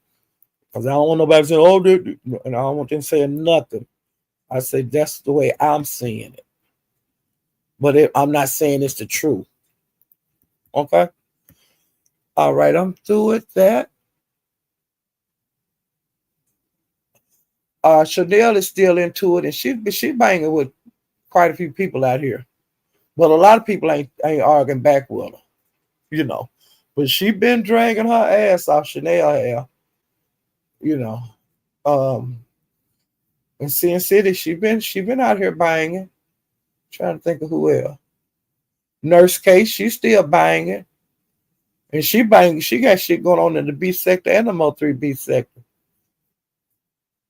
Because I don't want nobody to say, oh, and I don't want them saying nothing. I say that's the way I'm seeing it. But I'm not saying it's the truth. Okay? All right, I'm through with that. Chanel is still into it, and she banging with quite a few people out here. But a lot of people ain't arguing back with her. But she been dragging her ass off Chanel hair, you know. Um, in Sin City, she been out here banging. Trying to think of who else. Nurse Case, she's still banging. And she banging, she got shit going on in the B sector and the Mo 3 B sector.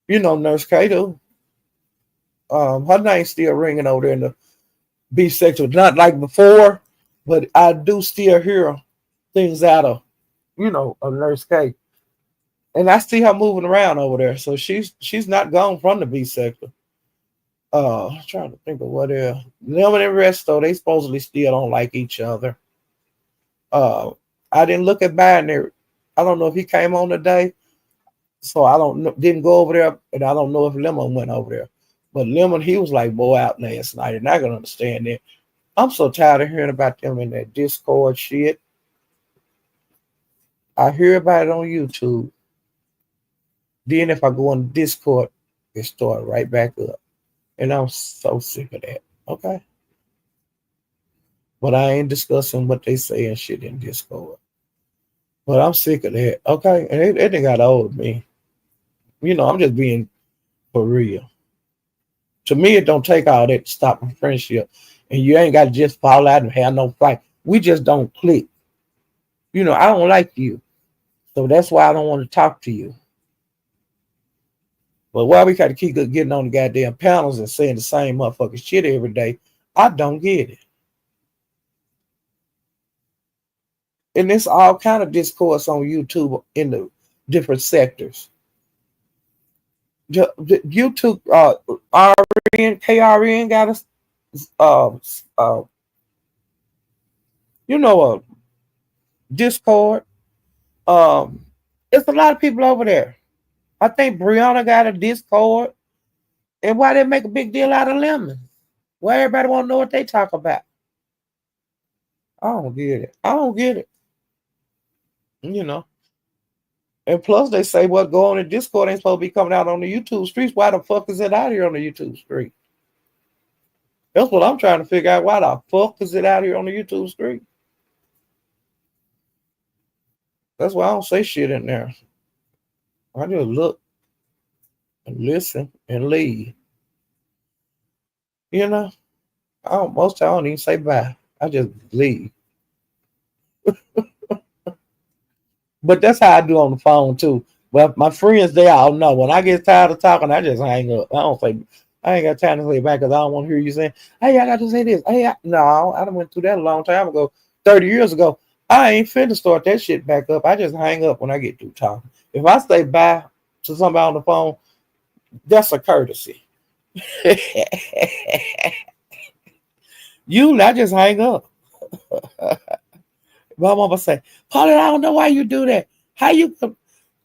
Nurse K too. Her name's still ringing over there in the B sector. Not like before, but I do still hear things out of Nurse K. And I see her moving around over there. So she's not gone from the B sector. I'm trying to think of what else. Them and the rest though, they supposedly still don't like each other. Uh, I didn't look at Binary. I don't know if he came on today, so I don't know. Didn't go over there, and I don't know if Lemon went over there. But Lemon, he was like, "Boy, out last night," and I can understand that. I'm so tired of hearing about them in that Discord shit. I hear about it on YouTube. Then if I go on Discord, it start right back up. And I'm so sick of that. Okay. But I ain't discussing what they say and shit in Discord. But I'm sick of that. Okay. And they got old of me. I'm just being for real. To me, it don't take all that to stop a friendship. And you ain't got to just fall out and have no fight. We just don't click. I don't like you. So that's why I don't want to talk to you. But why we got to keep getting on the goddamn panels and saying the same motherfucking shit every day, I don't get it. And there's all kind of discourse on YouTube in the different sectors. YouTube, KRN got us, uh, uh, a Discord. Um, it's a lot of people over there. I think Brianna got a Discord. And why they make a big deal out of lemons? Why everybody want to know what they talk about? I don't get it. I don't get it. You know. And plus, they say what go on in Discord ain't supposed to be coming out on the YouTube streets. Why the fuck is it out here on the YouTube street? That's what I'm trying to figure out. Why the fuck is it out here on the YouTube street? That's why I don't say shit in there. I just look and listen and leave. You know, most time I don't even say bye. I just leave. But that's how I do on the phone too. But my friends, they all know when I get tired of talking, I just hang up. I don't say, I ain't got time to say back because I don't want to hear you saying, "Hey, I got to say this." No, I done went through that a long time ago, 30 years ago. I ain't finna start that shit back up. I just hang up when I get through talking. If I say bye to somebody on the phone, that's a courtesy. You not just hang up. My mama say, "Paula, I don't know why you do that. How you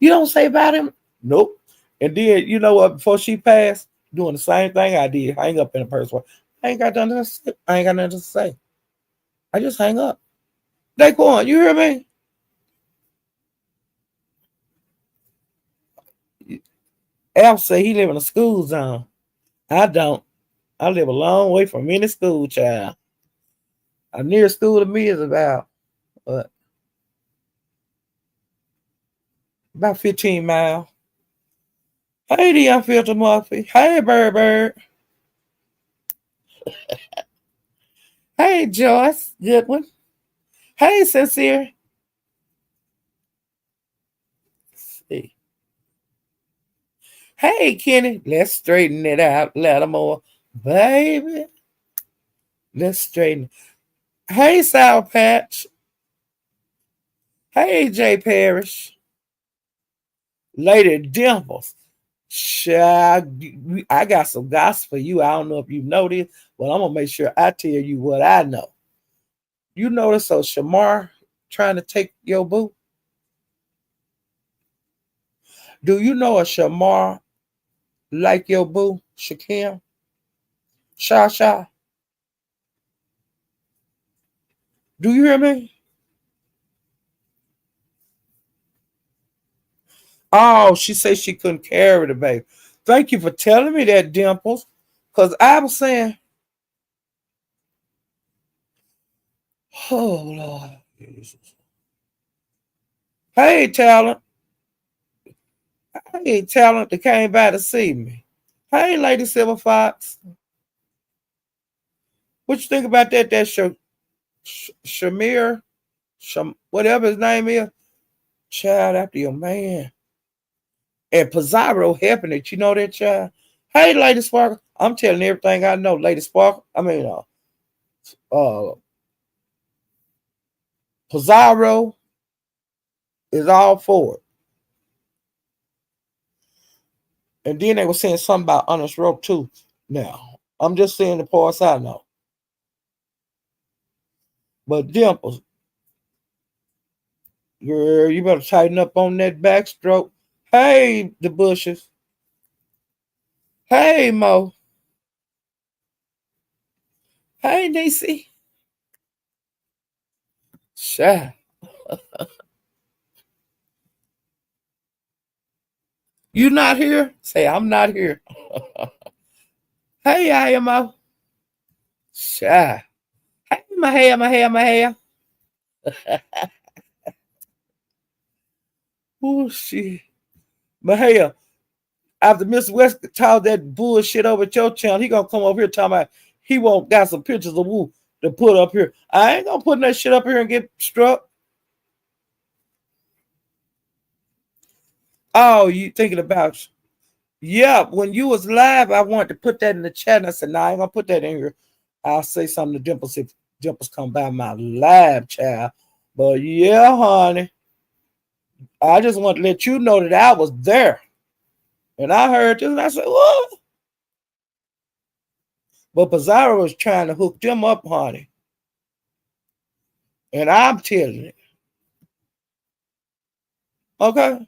don't say about him?" Nope. And then you know what? Before she passed, doing the same thing I did, hang up in a person. I ain't got nothing to say. I ain't got nothing to say. I just hang up. Daquan, you hear me? Al say he live in a school zone. I don't. I live a long way from any school child. A near school to me is uh, about 15 miles. Hey, the unfiltered Murphy. Hey, Bird Bird. Hey, Joyce. Good one. Hey, Sincere. Hey, hey, Kenny. Let's straighten it out a little more. Baby. Let's straighten. Hey, Sour Patch. Hey, Jay Parrish. Lady Dimples. Child, I got some gossip for you. I don't know if you know this, but I'm going to make sure I tell you what I know. You notice so Shamar trying to take your boo? Do you know a Shamar like your boo, Shakim? Sha. Do you hear me? Oh, she said she couldn't carry the baby. Thank you for telling me that, Dimples. Because I was saying, oh, Lord. Hey, Talent. Hey, Talent that came by to see me. Hey, Lady Silver Fox. What you think about that? That Shamir, whatever his name is, child after your man. And Pizarro helping it. You know that child? Hey, Lady Sparkle. I'm telling everything I know. Lady Sparkle. Uh Pizarro is all for it. And then they were saying something about Honest Rope too. Now, I'm just saying the parts I know. But Dimples, girl, you better tighten up on that backstroke. Hey, the bushes. Hey, Mo. Hey, Nisi. child. You not here? Say, I'm not here. Hey, Yaya, my child. Hey, my hair. Oh, shit. My hair. After Mr. West told that bullshit over at your channel, he gonna come over here talking about he won't got some pictures of Woo to put up here. I ain't gonna put that shit up here and get struck. Oh, you thinking about? Yeah, when you was live, I wanted to put that in the chat, and I said, "Nah, I ain't gonna put that in here. I'll say something to Dimples if Dimples come by my live, child." But yeah, honey, I just want to let you know that I was there, and I heard this, and I said, "What?" But Pizarro was trying to hook them up, honey, and I'm telling it, okay,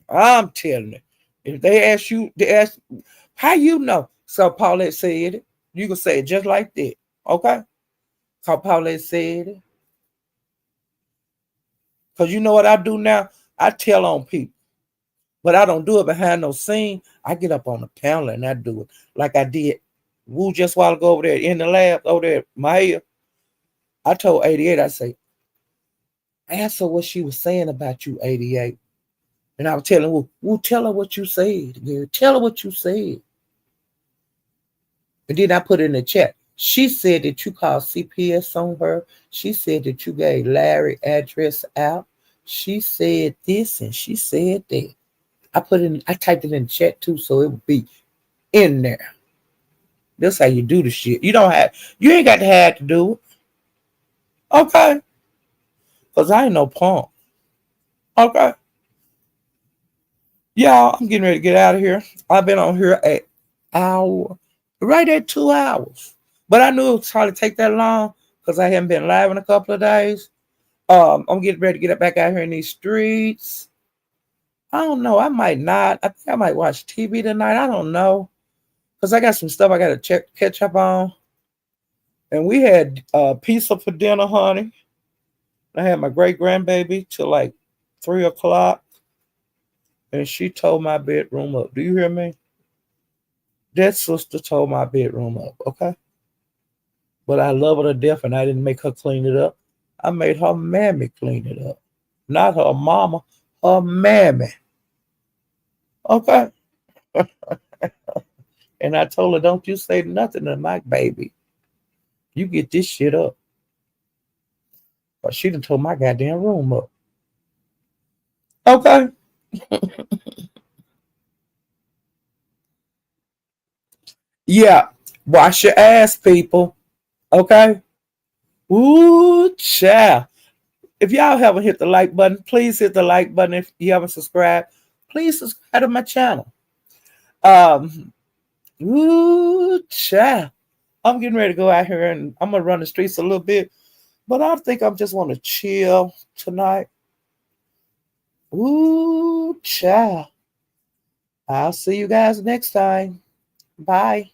I'm telling it. If they ask you, they ask, how you know? So Paulette said it. You can say it just like that, okay? How Paulette said it. Because you know what I do now? I tell on people, but I don't do it behind no scene. I get up on the panel and I do it like I did Woo just a while ago over there in the lab, over there, Mahayas. I told 88, I say, ask her what she was saying about you, 88. And I was telling Woo, tell her what you said, girl. Tell her what you said. And then I put it in the chat. She said that you called CPS on her. She said that you gave Larry address out. She said this and she said that. I typed it in the chat too, so it would be in there. That's how you do the shit. You ain't got to have to do it. Okay. Because I ain't no punk. Okay. Y'all, I'm getting ready to get out of here. I've been on here an hour, right at 2 hours. But I knew it was hard to take that long because I haven't been live in a couple of days. I'm getting ready to get back out here in these streets. I don't know. I might not. I think I might watch TV tonight. I don't know. Because I got some stuff I got to catch up on. And we had pizza for dinner, honey. I had my great grandbaby till like 3 o'clock. And she told my bedroom up. Do you hear me? That sister told my bedroom up, okay? But I love her to death and I didn't make her clean it up. I made her mammy clean it up. Not her mama, her mammy. Okay? And I told her, don't you say nothing to my baby. You get this shit up. But she done tore my goddamn room up. Okay? Yeah. Wash your ass, people. Okay? Ooh, child. If y'all haven't hit the like button, please hit the like button. If you haven't subscribed, please subscribe to my channel. Ooh, child. I'm getting ready to go out here and I'm gonna run the streets a little bit, but I think I'm just want to chill tonight. Ooh, child. I'll see you guys next time. Bye.